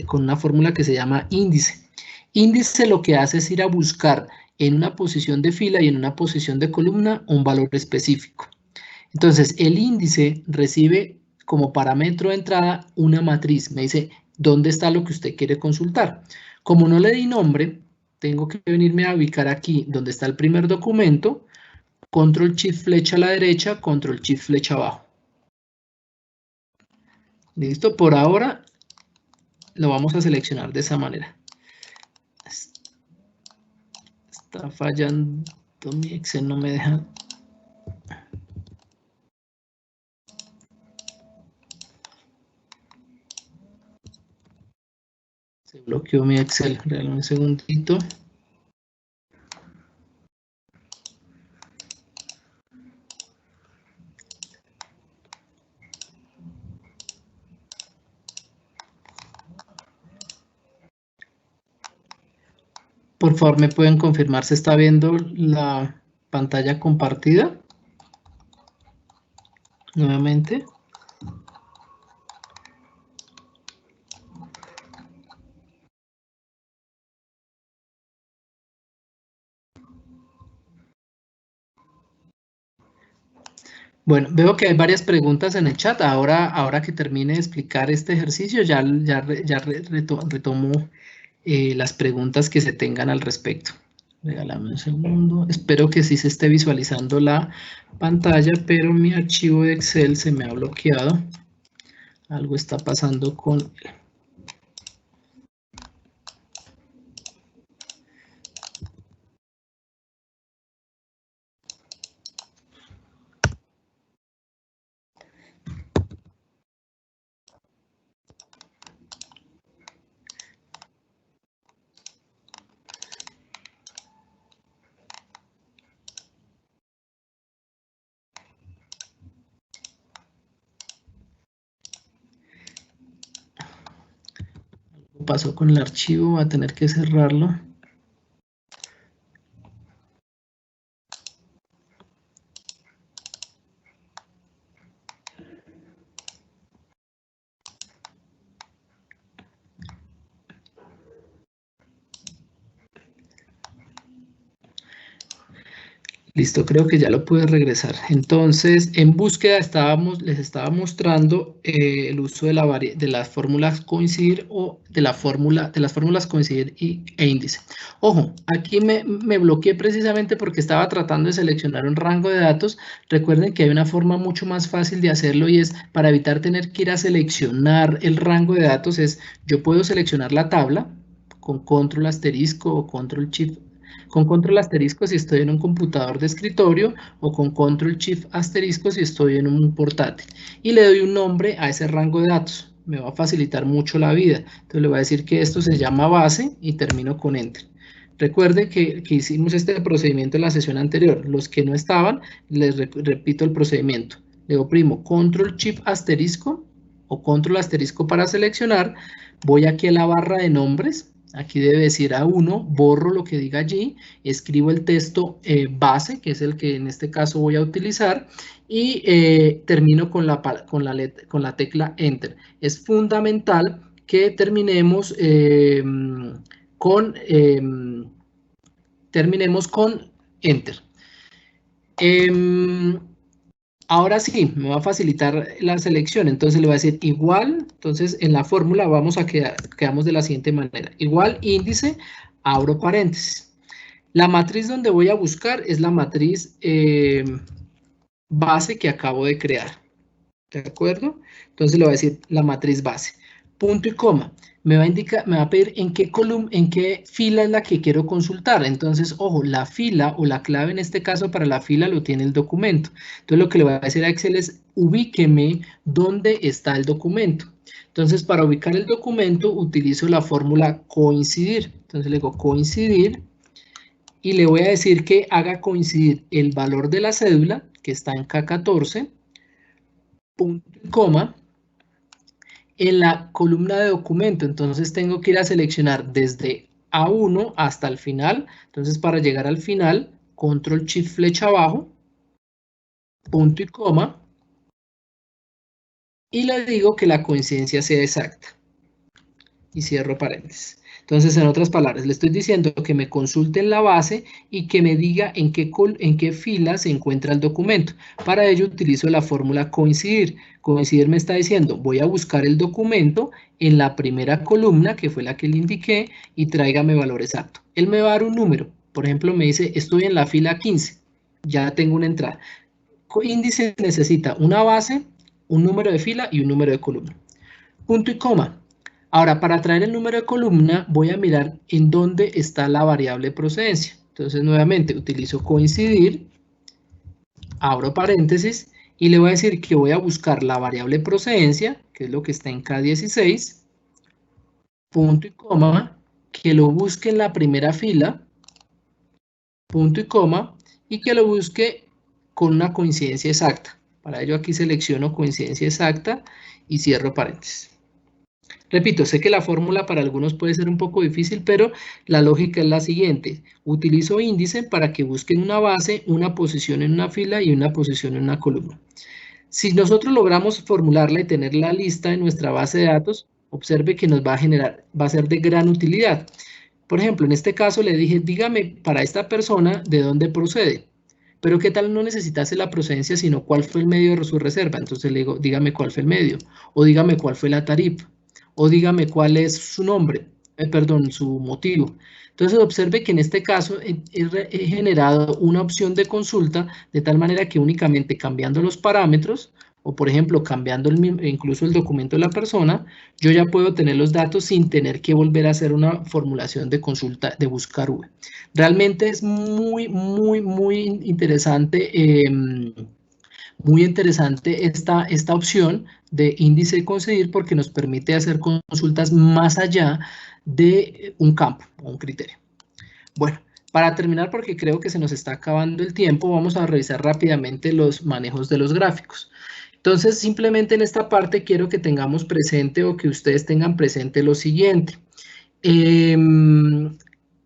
[SPEAKER 1] con una fórmula que se llama índice. Índice lo que hace es ir a buscar en una posición de fila y en una posición de columna un valor específico. Entonces, el índice recibe como parámetro de entrada una matriz. Me dice, ¿dónde está lo que usted quiere consultar? Como no le di nombre, tengo que venirme a ubicar aquí donde está el primer documento, control shift flecha a la derecha, control shift flecha abajo. Listo, por ahora lo vamos a seleccionar de esa manera. Está fallando mi Excel, no me deja. Se bloqueó mi Excel, regálame un segundito. Por favor, ¿me pueden confirmar si está viendo la pantalla compartida? Nuevamente. Bueno, veo que hay varias preguntas en el chat. Ahora que termine de explicar este ejercicio, ya retomo las preguntas que se tengan al respecto. Regálame un segundo. Espero que sí se esté visualizando la pantalla, pero mi archivo de Excel se me ha bloqueado. Algo está pasando con él. Pasó con el archivo, va a tener que cerrarlo. Listo, creo que ya lo pude regresar. Entonces, en búsqueda les estaba mostrando el uso de las fórmulas coincidir o de las fórmulas coincidir e índice. Ojo, aquí me bloqueé precisamente porque estaba tratando de seleccionar un rango de datos. Recuerden que hay una forma mucho más fácil de hacerlo y es para evitar tener que ir a seleccionar el rango de datos. Yo puedo seleccionar la tabla con control asterisco o control shift. Con control asterisco si estoy en un computador de escritorio o con control shift asterisco si estoy en un portátil. Y le doy un nombre a ese rango de datos. Me va a facilitar mucho la vida. Entonces le voy a decir que esto se llama base y termino con enter. Recuerde que hicimos este procedimiento en la sesión anterior. Los que no estaban, les repito el procedimiento. Le oprimo control shift asterisco o control asterisco para seleccionar. Voy aquí a la barra de nombres. Aquí debe decir A1, borro lo que diga allí, escribo el texto base, que es el que en este caso voy a utilizar, y termino con la tecla Enter. Es fundamental que terminemos con Enter. Ahora sí, me va a facilitar la selección, entonces le voy a decir igual, entonces en la fórmula quedamos de la siguiente manera, igual índice, abro paréntesis. La matriz donde voy a buscar es la matriz base que acabo de crear, ¿de acuerdo? Entonces le voy a decir la matriz base, punto y coma. Me va a pedir en qué fila es la que quiero consultar. Entonces, ojo, la fila o la clave en este caso para la fila lo tiene el documento. Entonces, lo que le voy a decir a Excel es ubíqueme dónde está el documento. Entonces, para ubicar el documento utilizo la fórmula coincidir. Entonces, le digo coincidir y le voy a decir que haga coincidir el valor de la cédula, que está en K14, punto y coma, en la columna de documento. Entonces tengo que ir a seleccionar desde A1 hasta el final. Entonces para llegar al final, control shift flecha abajo, punto y coma, y le digo que la coincidencia sea exacta. Y cierro paréntesis. Entonces, en otras palabras, le estoy diciendo que me consulte en la base y que me diga en qué fila se encuentra el documento. Para ello utilizo la fórmula coincidir. Coincidir me está diciendo, voy a buscar el documento en la primera columna, que fue la que le indiqué, y tráigame valor exacto. Él me va a dar un número. Por ejemplo, me dice, estoy en la fila 15. Ya tengo una entrada. Índice necesita una base, un número de fila y un número de columna. Punto y coma. Ahora, para traer el número de columna, voy a mirar en dónde está la variable procedencia. Entonces, nuevamente, utilizo coincidir, abro paréntesis, y le voy a decir que voy a buscar la variable procedencia, que es lo que está en K16, punto y coma, que lo busque en la primera fila, punto y coma, y que lo busque con una coincidencia exacta. Para ello aquí selecciono coincidencia exacta y cierro paréntesis. Repito, sé que la fórmula para algunos puede ser un poco difícil, pero la lógica es la siguiente. Utilizo índice para que busquen una base, una posición en una fila y una posición en una columna. Si nosotros logramos formularla y tener la lista en nuestra base de datos, observe que nos va a ser de gran utilidad. Por ejemplo, en este caso le dije, dígame para esta persona de dónde procede. Pero ¿qué tal no necesitase la procedencia, sino cuál fue el medio de su reserva? Entonces le digo, dígame cuál fue el medio, o dígame cuál fue la tarifa, o dígame cuál es su nombre, perdón, su motivo. Entonces observe que en este caso he generado una opción de consulta de tal manera que únicamente cambiando los parámetros, o por ejemplo cambiando incluso el documento de la persona, yo ya puedo tener los datos sin tener que volver a hacer una formulación de consulta de buscar V. Realmente es muy interesante. Muy interesante esta opción de índice de coincidir porque nos permite hacer consultas más allá de un campo o un criterio. Bueno, para terminar, porque creo que se nos está acabando el tiempo, vamos a revisar rápidamente los manejos de los gráficos. Entonces, simplemente en esta parte quiero que tengamos presente o que ustedes tengan presente lo siguiente.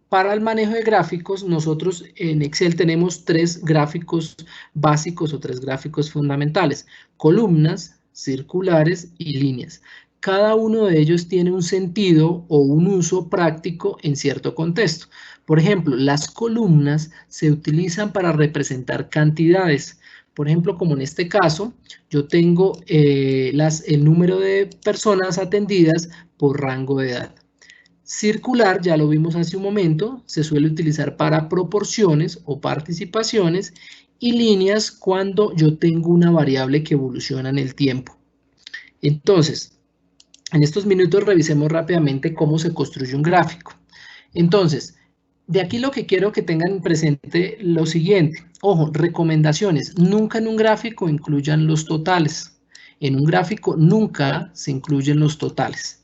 [SPEAKER 1] Para el manejo de gráficos, nosotros en Excel tenemos 3 gráficos básicos o 3 gráficos fundamentales: columnas, circulares y líneas. Cada uno de ellos tiene un sentido o un uso práctico en cierto contexto. Por ejemplo, las columnas se utilizan para representar cantidades. Por ejemplo, como en este caso, yo tengo el número de personas atendidas por rango de edad. Circular, ya lo vimos hace un momento, se suele utilizar para proporciones o participaciones, y líneas cuando yo tengo una variable que evoluciona en el tiempo. Entonces, en estos minutos revisemos rápidamente cómo se construye un gráfico. Entonces, de aquí lo que quiero que tengan presente lo siguiente. Ojo, recomendaciones. Nunca en un gráfico incluyan los totales. En un gráfico nunca se incluyen los totales.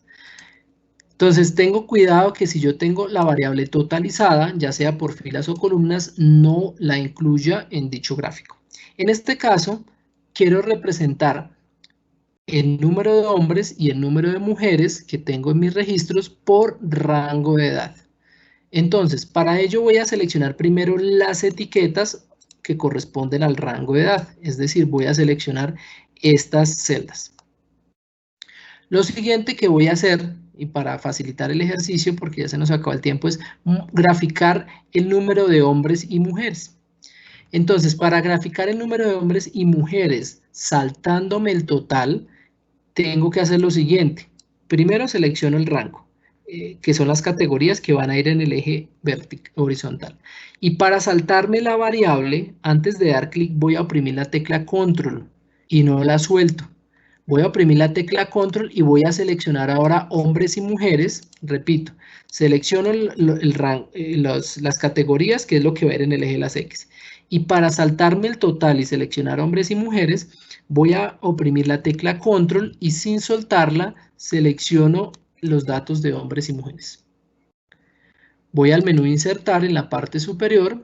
[SPEAKER 1] Entonces, tengo cuidado que si yo tengo la variable totalizada, ya sea por filas o columnas, no la incluya en dicho gráfico. En este caso, quiero representar el número de hombres y el número de mujeres que tengo en mis registros por rango de edad. Entonces, para ello voy a seleccionar primero las etiquetas que corresponden al rango de edad, es decir, voy a seleccionar estas celdas. Lo siguiente que voy a hacer, y para facilitar el ejercicio, porque ya se nos acaba el tiempo, es graficar el número de hombres y mujeres. Entonces, para graficar el número de hombres y mujeres saltándome el total, tengo que hacer lo siguiente. Primero selecciono el rango, que son las categorías que van a ir en el eje horizontal. Y para saltarme la variable, antes de dar clic, voy a oprimir la tecla Control y no la suelto. Voy a oprimir la tecla Control y voy a seleccionar ahora hombres y mujeres. Repito, selecciono las categorías, que es lo que va a ir en el eje de las X. Y para saltarme el total y seleccionar hombres y mujeres, voy a oprimir la tecla Control y sin soltarla selecciono los datos de hombres y mujeres. Voy al menú Insertar en la parte superior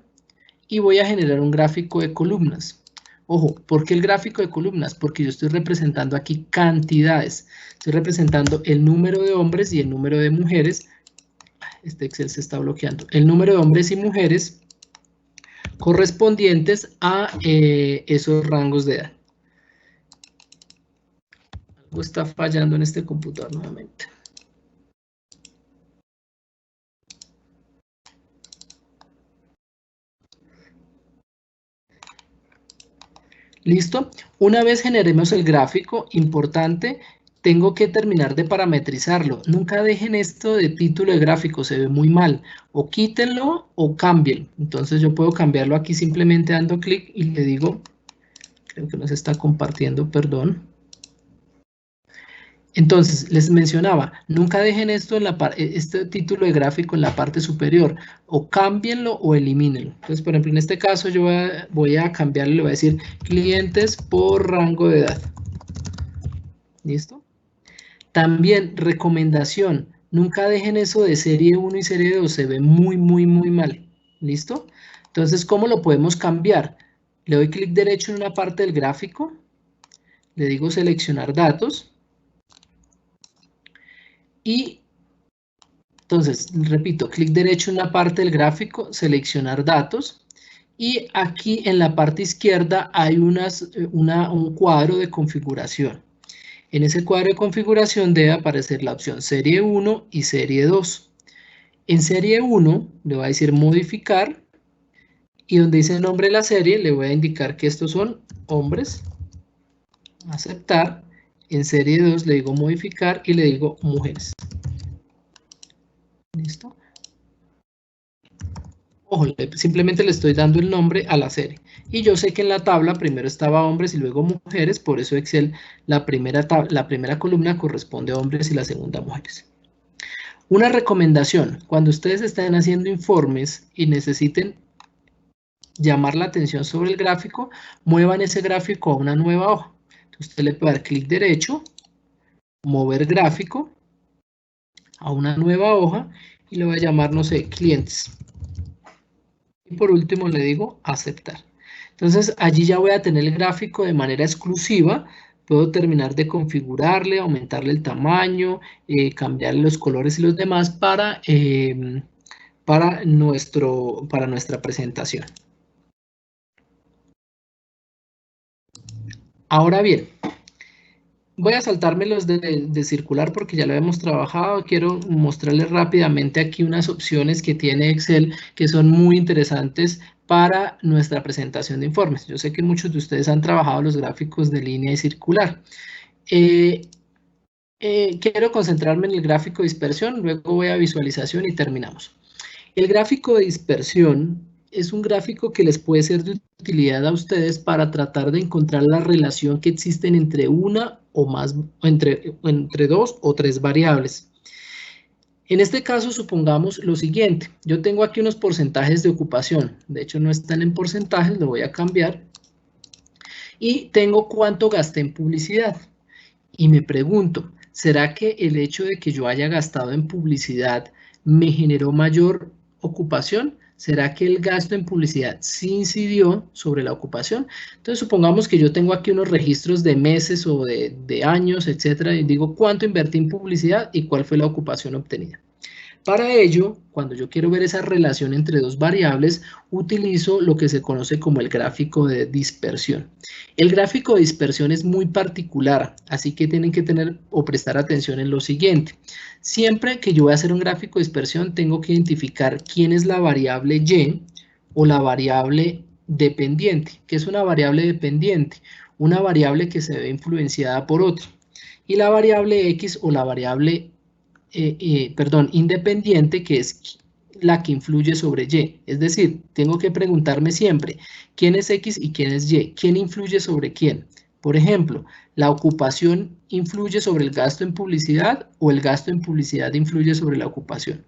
[SPEAKER 1] y voy a generar un gráfico de columnas. Ojo, ¿por qué el gráfico de columnas? Porque yo estoy representando aquí cantidades. Estoy representando el número de hombres y el número de mujeres. Este Excel se está bloqueando. El número de hombres y mujeres correspondientes a esos rangos de edad. Algo está fallando en este computador nuevamente. ¿Listo? Una vez generemos el gráfico, importante, tengo que terminar de parametrizarlo. Nunca dejen esto de título de gráfico, se ve muy mal. O quítenlo o cámbienlo. Entonces yo puedo cambiarlo aquí simplemente dando clic y le digo, creo que no se está compartiendo, perdón. Entonces, les mencionaba, nunca dejen esto en este título de gráfico en la parte superior, o cámbienlo o elimínenlo. Entonces, por ejemplo, en este caso yo voy a cambiarlo, le voy a decir clientes por rango de edad. ¿Listo? También, recomendación, nunca dejen eso de serie 1 y serie 2, se ve muy mal. ¿Listo? Entonces, ¿cómo lo podemos cambiar? Le doy clic derecho en una parte del gráfico, le digo seleccionar datos, y entonces, repito, clic derecho en la parte del gráfico, seleccionar datos, y aquí en la parte izquierda hay un cuadro de configuración. En ese cuadro de configuración debe aparecer la opción serie 1 y serie 2. En serie 1 le voy a decir modificar, y donde dice el nombre de la serie le voy a indicar que estos son hombres, aceptar. En serie 2 le digo modificar y le digo mujeres. ¿Listo? Ojo, simplemente le estoy dando el nombre a la serie. Y yo sé que en la tabla primero estaba hombres y luego mujeres, por eso Excel, la primera columna corresponde a hombres y la segunda a mujeres. Una recomendación, cuando ustedes estén haciendo informes y necesiten llamar la atención sobre el gráfico, muevan ese gráfico a una nueva hoja. Entonces usted le puede dar clic derecho, mover gráfico a una nueva hoja y le voy a llamar, no sé, clientes. Y por último le digo aceptar. Entonces allí ya voy a tener el gráfico de manera exclusiva. Puedo terminar de configurarle, aumentarle el tamaño, cambiarle los colores y los demás para nuestra presentación. Ahora bien, voy a saltarme los de circular porque ya lo hemos trabajado. Quiero mostrarles rápidamente aquí unas opciones que tiene Excel que son muy interesantes para nuestra presentación de informes. Yo sé que muchos de ustedes han trabajado los gráficos de línea y circular. Quiero concentrarme en el gráfico de dispersión, luego voy a visualización y terminamos. El gráfico de dispersión es un gráfico que les puede ser de utilidad a ustedes para tratar de encontrar la relación que existen entre una o más, entre dos o tres variables. En este caso, supongamos lo siguiente. Yo tengo aquí unos porcentajes de ocupación. De hecho, no están en porcentajes, lo voy a cambiar. Y tengo cuánto gasté en publicidad. Y me pregunto, ¿será que el hecho de que yo haya gastado en publicidad me generó mayor ocupación? ¿Será que el gasto en publicidad sí incidió sobre la ocupación? Entonces, supongamos que yo tengo aquí unos registros de meses o de años, etcétera, y digo cuánto invertí en publicidad y cuál fue la ocupación obtenida. Para ello, cuando yo quiero ver esa relación entre dos variables, utilizo lo que se conoce como el gráfico de dispersión. El gráfico de dispersión es muy particular, así que tienen que tener o prestar atención en lo siguiente. Siempre que yo voy a hacer un gráfico de dispersión, tengo que identificar quién es la variable Y o la variable dependiente. ¿Qué es una variable dependiente? Una variable que se ve influenciada por otra. Y la variable X o la variable independiente, que es la que influye sobre Y. Es decir, tengo que preguntarme siempre, ¿quién es X y quién es Y? ¿Quién influye sobre quién? Por ejemplo, ¿la ocupación influye sobre el gasto en publicidad o el gasto en publicidad influye sobre la ocupación?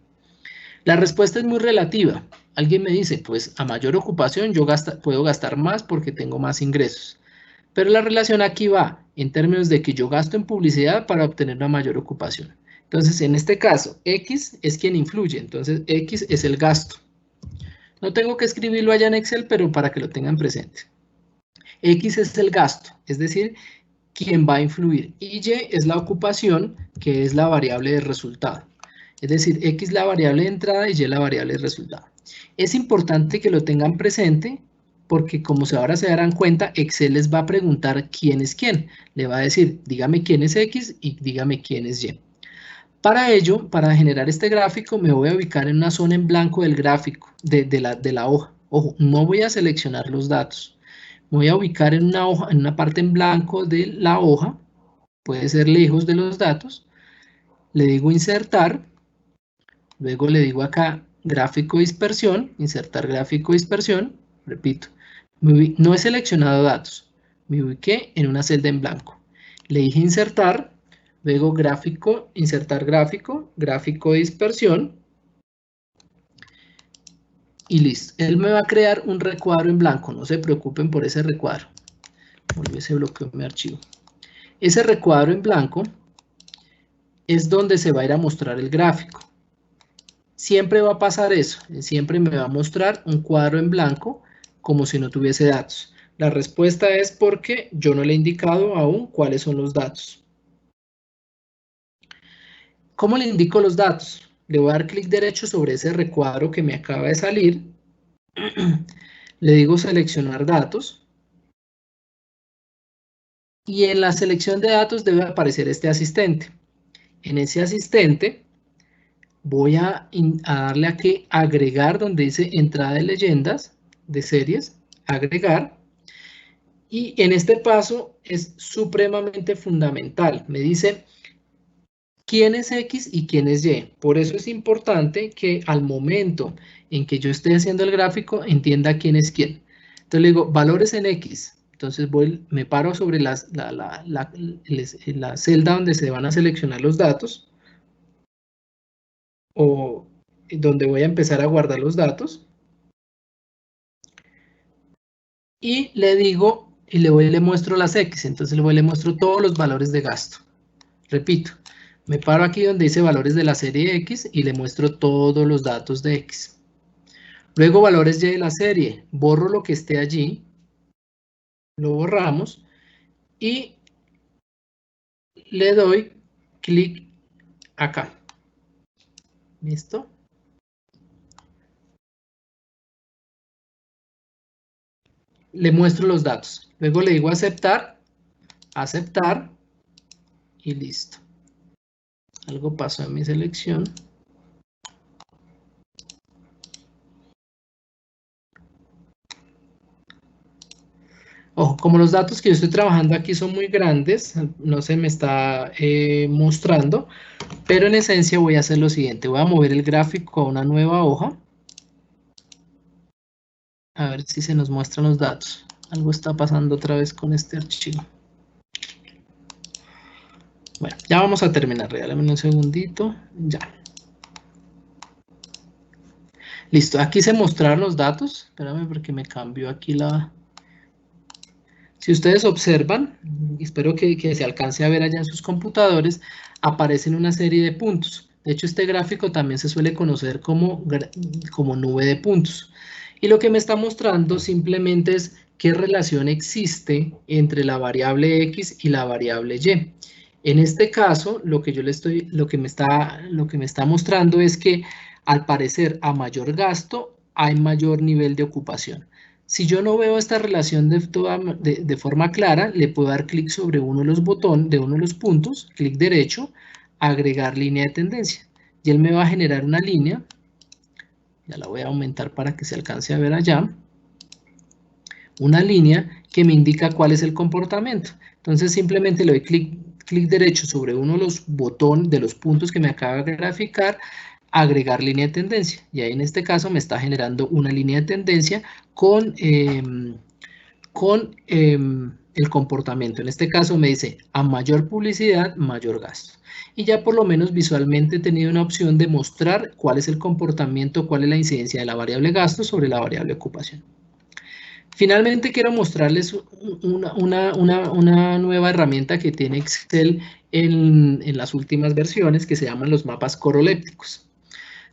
[SPEAKER 1] La respuesta es muy relativa. Alguien me dice, pues a mayor ocupación yo puedo gastar más porque tengo más ingresos. Pero la relación aquí va en términos de que yo gasto en publicidad para obtener una mayor ocupación. Entonces, en este caso, X es quien influye, entonces X es el gasto. No tengo que escribirlo allá en Excel, pero para que lo tengan presente. X es el gasto, es decir, quién va a influir. Y Y es la ocupación, que es la variable de resultado. Es decir, X la variable de entrada y Y la variable de resultado. Es importante que lo tengan presente porque como ahora se darán cuenta, Excel les va a preguntar quién es quién. Le va a decir, dígame quién es X y dígame quién es Y. Para ello, para generar este gráfico, me voy a ubicar en una zona en blanco del gráfico, de la hoja. Ojo, no voy a seleccionar los datos. Me voy a ubicar en una hoja, en una parte en blanco de la hoja. Puede ser lejos de los datos. Le digo insertar. Luego le digo acá gráfico dispersión, insertar gráfico dispersión. Repito, no he seleccionado datos. Me ubiqué en una celda en blanco. Le dije insertar. Luego gráfico, insertar gráfico, gráfico de dispersión. Y listo. Él me va a crear un recuadro en blanco. No se preocupen por ese recuadro. Volví ese bloqueo en mi archivo. Ese recuadro en blanco es donde se va a ir a mostrar el gráfico. Siempre va a pasar eso. Siempre me va a mostrar un cuadro en blanco como si no tuviese datos. La respuesta es porque yo no le he indicado aún cuáles son los datos. ¿Cómo le indico los datos? Le voy a dar clic derecho sobre ese recuadro que me acaba de salir. Le digo seleccionar datos. Y en la selección de datos debe aparecer este asistente. En ese asistente voy a darle aquí agregar donde dice entrada de leyendas de series, agregar. Y en este paso es supremamente fundamental. Me dice quién es X y quién es Y. Por eso es importante que al momento en que yo esté haciendo el gráfico entienda quién es quién. Entonces le digo valores en X. Entonces me paro sobre la celda donde se van a seleccionar los datos o donde voy a empezar a guardar los datos. Y le digo, y le muestro las X. Entonces le muestro todos los valores de gasto. Repito. Me paro aquí donde dice valores de la serie X y le muestro todos los datos de X. Luego valores Y de la serie. Borro lo que esté allí. Lo borramos. Y le doy clic acá. ¿Listo? Le muestro los datos. Luego le digo aceptar. Aceptar. Y listo. Algo pasó en mi selección. Ojo, como los datos que yo estoy trabajando aquí son muy grandes, no se me está mostrando, pero en esencia voy a hacer lo siguiente. Voy a mover el gráfico a una nueva hoja. A ver si se nos muestran los datos. Algo está pasando otra vez con este archivo. Bueno, ya vamos a terminar. Regálame un segundito. Ya. Listo, aquí se mostraron los datos. Espérame porque me cambió aquí la... Si ustedes observan, espero que se alcance a ver allá en sus computadores, aparecen una serie de puntos. De hecho, este gráfico también se suele conocer como nube de puntos. Y lo que me está mostrando simplemente es qué relación existe entre la variable X y la variable Y. En este caso, lo que me está mostrando es que al parecer a mayor gasto hay mayor nivel de ocupación. Si yo no veo esta relación de forma clara, le puedo dar clic sobre uno de los botones, de uno de los puntos, clic derecho, agregar línea de tendencia. Y él me va a generar una línea, ya la voy a aumentar para que se alcance a ver allá, una línea que me indica cuál es el comportamiento. Entonces simplemente le doy clic derecho sobre uno de los botones, de los puntos que me acaba de graficar, agregar línea de tendencia. Y ahí en este caso me está generando una línea de tendencia con el comportamiento. En este caso me dice, a mayor publicidad, mayor gasto. Y ya por lo menos visualmente he tenido una opción de mostrar cuál es el comportamiento, cuál es la incidencia de la variable gasto sobre la variable ocupación. Finalmente quiero mostrarles una nueva herramienta que tiene Excel en las últimas versiones que se llaman los mapas corolépticos.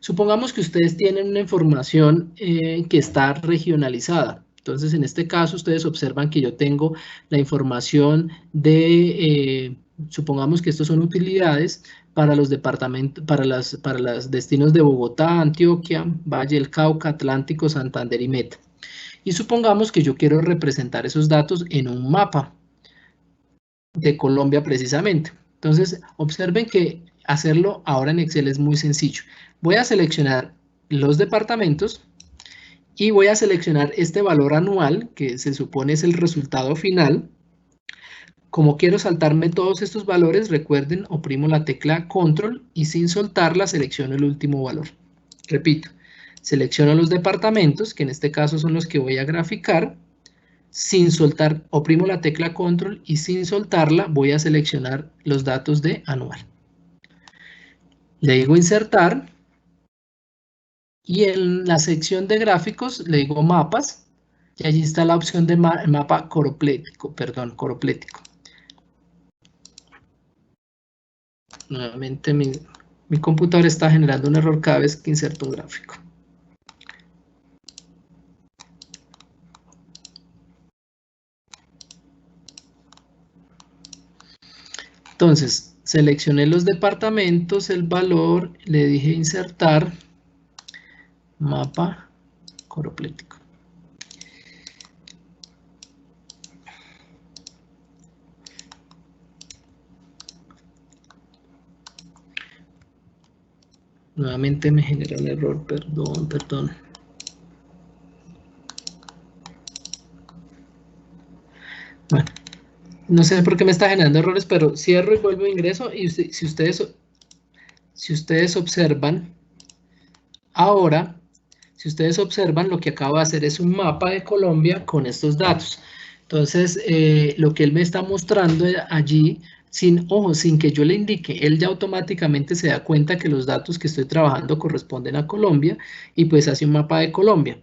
[SPEAKER 1] Supongamos que ustedes tienen una información que está regionalizada. Entonces, en este caso, ustedes observan que yo tengo la información de, supongamos que estos son utilidades para los departamentos, para los destinos de Bogotá, Antioquia, Valle del Cauca, Atlántico, Santander y Meta. Y supongamos que yo quiero representar esos datos en un mapa de Colombia precisamente. Entonces, observen que hacerlo ahora en Excel es muy sencillo. Voy a seleccionar los departamentos y voy a seleccionar este valor anual, que se supone es el resultado final. Como quiero saltarme todos estos valores, recuerden, oprimo la tecla Control y sin soltarla selecciono el último valor. Repito, selecciono los departamentos, que en este caso son los que voy a graficar. Sin soltar, oprimo la tecla Control y sin soltarla voy a seleccionar los datos de anual. Le digo insertar y en la sección de gráficos le digo mapas y allí está la opción de mapa coroplético, coroplético. Nuevamente mi computador está generando un error cada vez que inserto un gráfico. Entonces, seleccioné los departamentos, el valor, le dije insertar, mapa coroplético. Nuevamente me genera un error, perdón. Bueno, no sé por qué me está generando errores, pero cierro y vuelvo a ingreso y si ustedes observan, ahora, si ustedes observan, lo que acabo de hacer es un mapa de Colombia con estos datos. Entonces, lo que él me está mostrando allí, sin que yo le indique, él ya automáticamente se da cuenta que los datos que estoy trabajando corresponden a Colombia y pues hace un mapa de Colombia.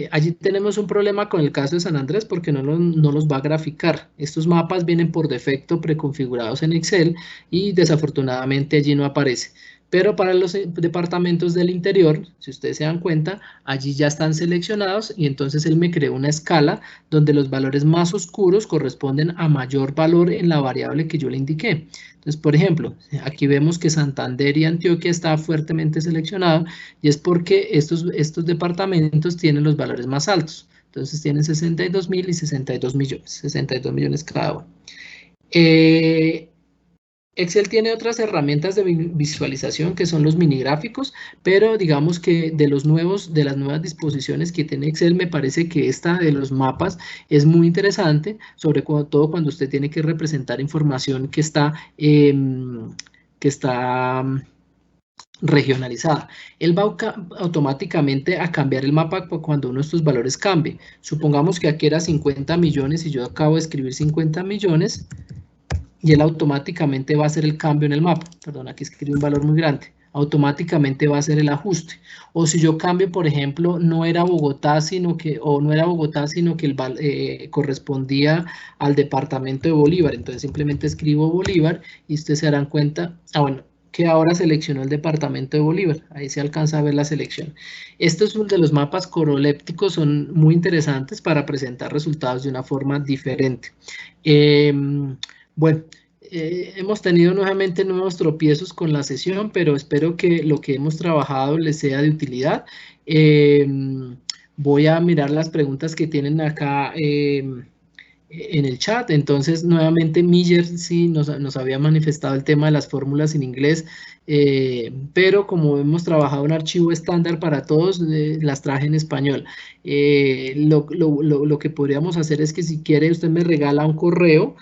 [SPEAKER 1] Allí tenemos un problema con el caso de San Andrés porque no los va a graficar. Estos mapas vienen por defecto preconfigurados en Excel y desafortunadamente allí no aparece. Pero para los departamentos del interior, si ustedes se dan cuenta, allí ya están seleccionados y entonces él me creó una escala donde los valores más oscuros corresponden a mayor valor en la variable que yo le indiqué. Entonces, por ejemplo, aquí vemos que Santander y Antioquia está fuertemente seleccionado y es porque estos departamentos tienen los valores más altos. Entonces tienen 62.000 y 62 millones, 62 millones cada uno. Excel tiene otras herramientas de visualización que son los mini gráficos, pero digamos que de las nuevas disposiciones que tiene Excel, me parece que esta de los mapas es muy interesante, sobre todo cuando usted tiene que representar información que está regionalizada. Él va automáticamente a cambiar el mapa cuando uno de estos valores cambie. Supongamos que aquí era 50 millones y yo acabo de escribir 50 millones, y él automáticamente va a hacer el cambio en el mapa. Perdón, aquí escribí un valor muy grande. Automáticamente va a hacer el ajuste. O si yo cambio, por ejemplo, no era Bogotá, sino que correspondía al departamento de Bolívar. Entonces simplemente escribo Bolívar y ustedes se darán cuenta, que ahora seleccionó el departamento de Bolívar. Ahí se alcanza a ver la selección. Estos de los mapas corolépticos son muy interesantes para presentar resultados de una forma diferente. Bueno, hemos tenido nuevamente nuevos tropiezos con la sesión, pero espero que lo que hemos trabajado les sea de utilidad. Voy a mirar las preguntas que tienen acá en el chat. Entonces, nuevamente, Miller sí nos había manifestado el tema de las fórmulas en inglés, pero como hemos trabajado un archivo estándar para todos, las traje en español. Lo que podríamos hacer es que si quiere, usted me regala un correo,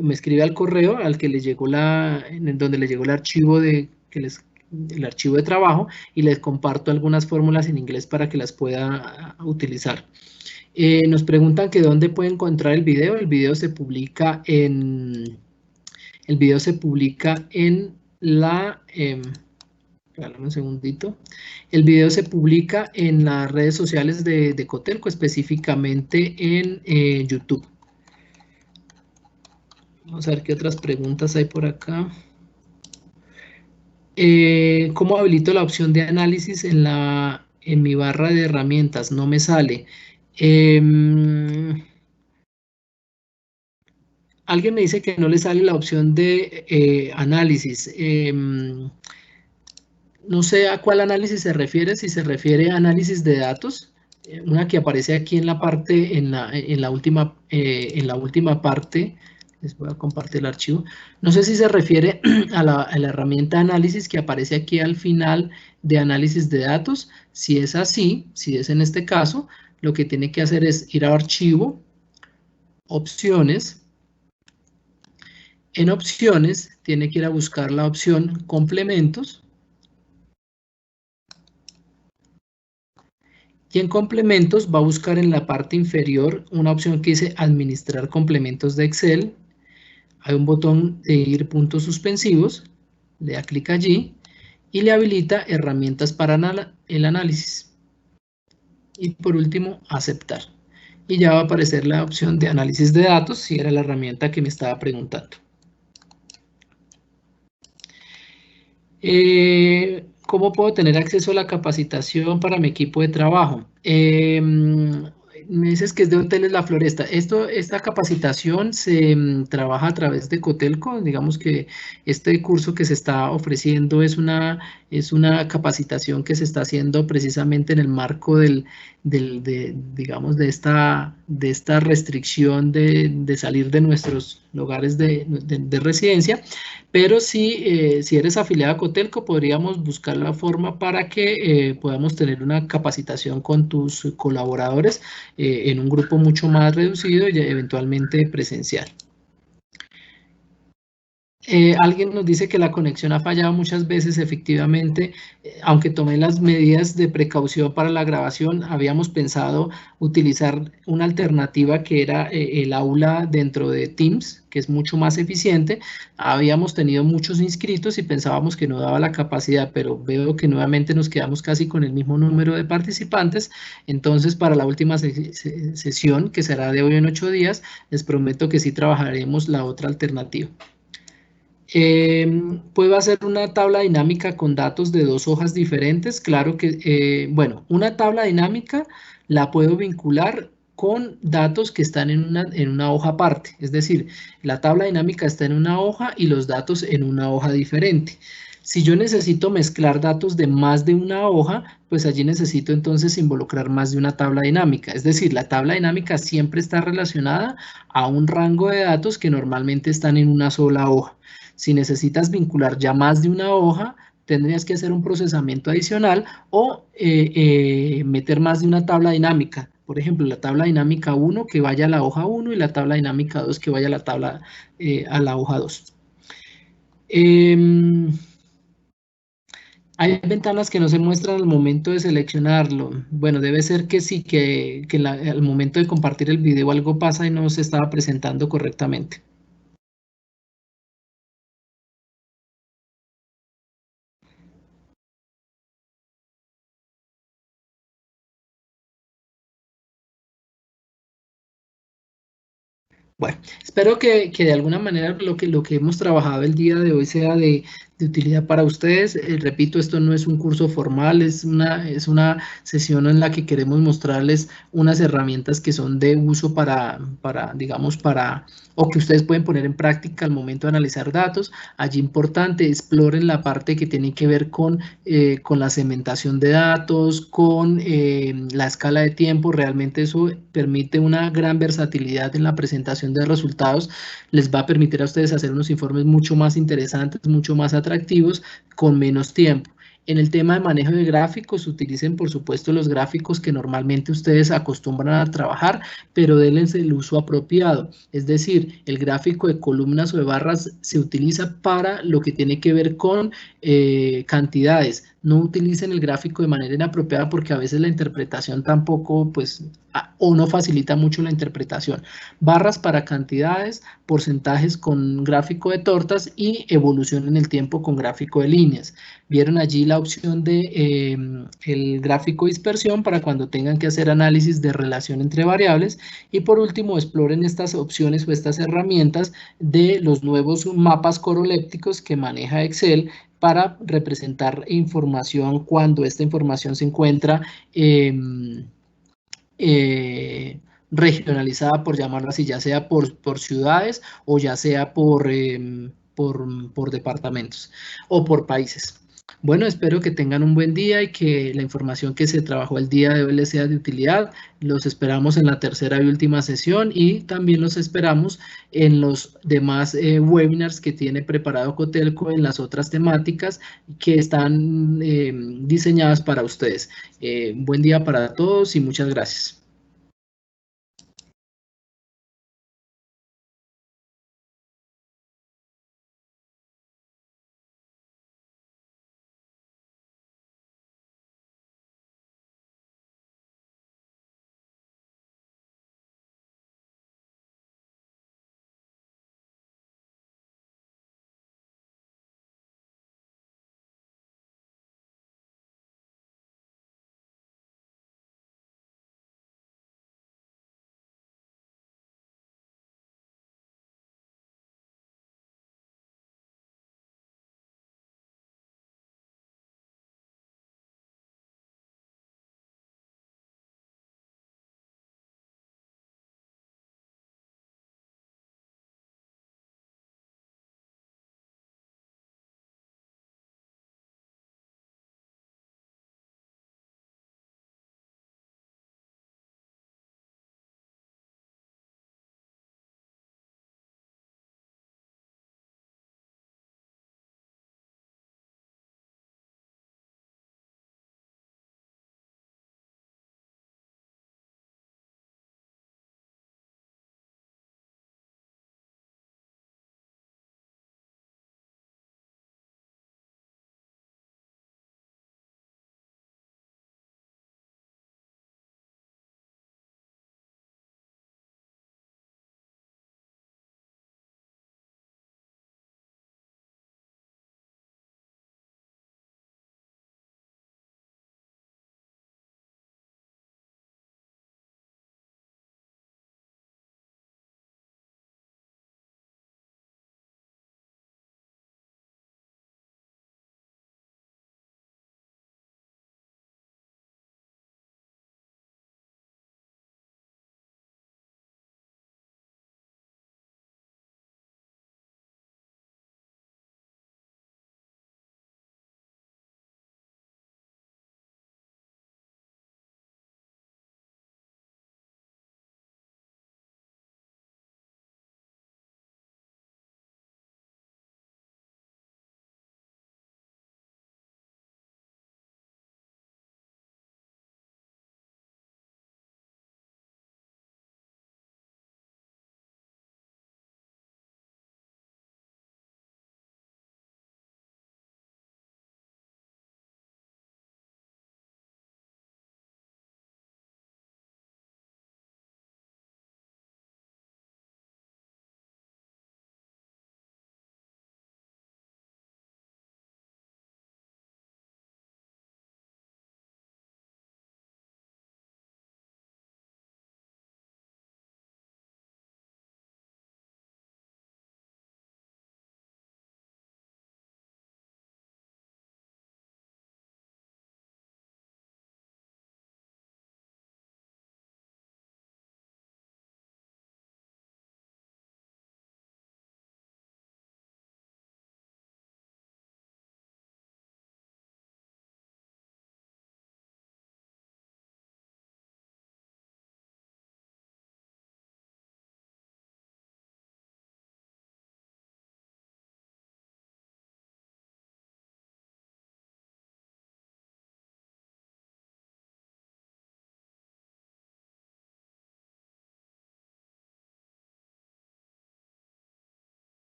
[SPEAKER 1] me escribe al correo al que le llegó donde le llegó el archivo el archivo de trabajo y les comparto algunas fórmulas en inglés para que las pueda utilizar. Nos preguntan que dónde puede encontrar el video. El video se publica en la... regálame un segundito. El video se publica en las redes sociales de Cotelco, específicamente en YouTube. Vamos a ver qué otras preguntas hay por acá. ¿Cómo habilito la opción de análisis en mi barra de herramientas? No me sale. Alguien me dice que no le sale la opción de análisis. No sé a cuál análisis se refiere, si se refiere a análisis de datos, una que aparece aquí en la parte, en la última parte. Les voy a compartir el archivo. No sé si se refiere a la herramienta análisis que aparece aquí al final de análisis de datos. Si es así, si es en este caso, lo que tiene que hacer es ir a archivo, opciones. En opciones tiene que ir a buscar la opción complementos. Y en complementos va a buscar en la parte inferior una opción que dice administrar complementos de Excel. Hay un botón de ir puntos suspensivos, le da clic allí y le habilita herramientas para el análisis. Y por último, aceptar. Y ya va a aparecer la opción de análisis de datos, si era la herramienta que me estaba preguntando. ¿Cómo puedo tener acceso a la capacitación para mi equipo de trabajo? Me dices que es de Hoteles La Floresta. Esta capacitación se trabaja a través de Cotelco. Digamos que este curso que se está ofreciendo es una capacitación que se está haciendo precisamente en el marco digamos, de esta restricción de salir de nuestros lugares de residencia. Pero si eres afiliado a Cotelco, podríamos buscar la forma para que podamos tener una capacitación con tus colaboradores en un grupo mucho más reducido y eventualmente presencial. Alguien nos dice que la conexión ha fallado muchas veces, efectivamente, aunque tomé las medidas de precaución para la grabación, habíamos pensado utilizar una alternativa que era el aula dentro de Teams, que es mucho más eficiente. Habíamos tenido muchos inscritos y pensábamos que no daba la capacidad, pero veo que nuevamente nos quedamos casi con el mismo número de participantes. Entonces, para la última sesión, que será de hoy en 8 días, les prometo que sí trabajaremos la otra alternativa. ¿Puedo hacer una tabla dinámica con datos de 2 hojas diferentes? Claro que, bueno, una tabla dinámica la puedo vincular con datos que están en una hoja aparte. Es decir, la tabla dinámica está en una hoja y los datos en una hoja diferente. Si yo necesito mezclar datos de más de una hoja, pues allí necesito entonces involucrar más de una tabla dinámica. Es decir, la tabla dinámica siempre está relacionada a un rango de datos que normalmente están en una sola hoja. Si necesitas vincular ya más de una hoja, tendrías que hacer un procesamiento adicional o meter más de una tabla dinámica. Por ejemplo, la tabla dinámica 1 que vaya a la hoja 1 y la tabla dinámica 2 que vaya a la hoja 2. Hay ventanas que no se muestran al momento de seleccionarlo. Bueno, debe ser que sí, que al momento de compartir el video algo pasa y no se estaba presentando correctamente. Bueno, espero que de alguna manera lo que hemos trabajado el día de hoy sea de utilidad para ustedes. Repito, esto no es un curso formal, es una sesión en la que queremos mostrarles unas herramientas que son de uso digamos, o que ustedes pueden poner en práctica al momento de analizar datos. Allí importante, exploren la parte que tiene que ver con la segmentación de datos, con la escala de tiempo. Realmente eso permite una gran versatilidad en la presentación de resultados. Les va a permitir a ustedes hacer unos informes mucho más interesantes, mucho más atractivos, con menos tiempo. En el tema de manejo de gráficos, utilicen por supuesto los gráficos que normalmente ustedes acostumbran a trabajar, pero denles el uso apropiado. Es decir, el gráfico de columnas o de barras se utiliza para lo que tiene que ver con cantidades. No utilicen el gráfico de manera inapropiada porque a veces la interpretación tampoco, pues, o no facilita mucho la interpretación. Barras para cantidades, porcentajes con gráfico de tortas y evolución en el tiempo con gráfico de líneas. Vieron allí la opción de el gráfico de dispersión para cuando tengan que hacer análisis de relación entre variables. Y por último, exploren estas opciones o estas herramientas de los nuevos mapas corolépticos que maneja Excel para representar información cuando esta información se encuentra regionalizada, por llamarlo así, ya sea por ciudades o ya sea por departamentos o por países. Bueno, espero que tengan un buen día y que la información que se trabajó el día de hoy les sea de utilidad. Los esperamos en la tercera y última sesión y también los esperamos en los demás webinars que tiene preparado Cotelco en las otras temáticas que están diseñadas para ustedes. Buen día para todos y muchas gracias.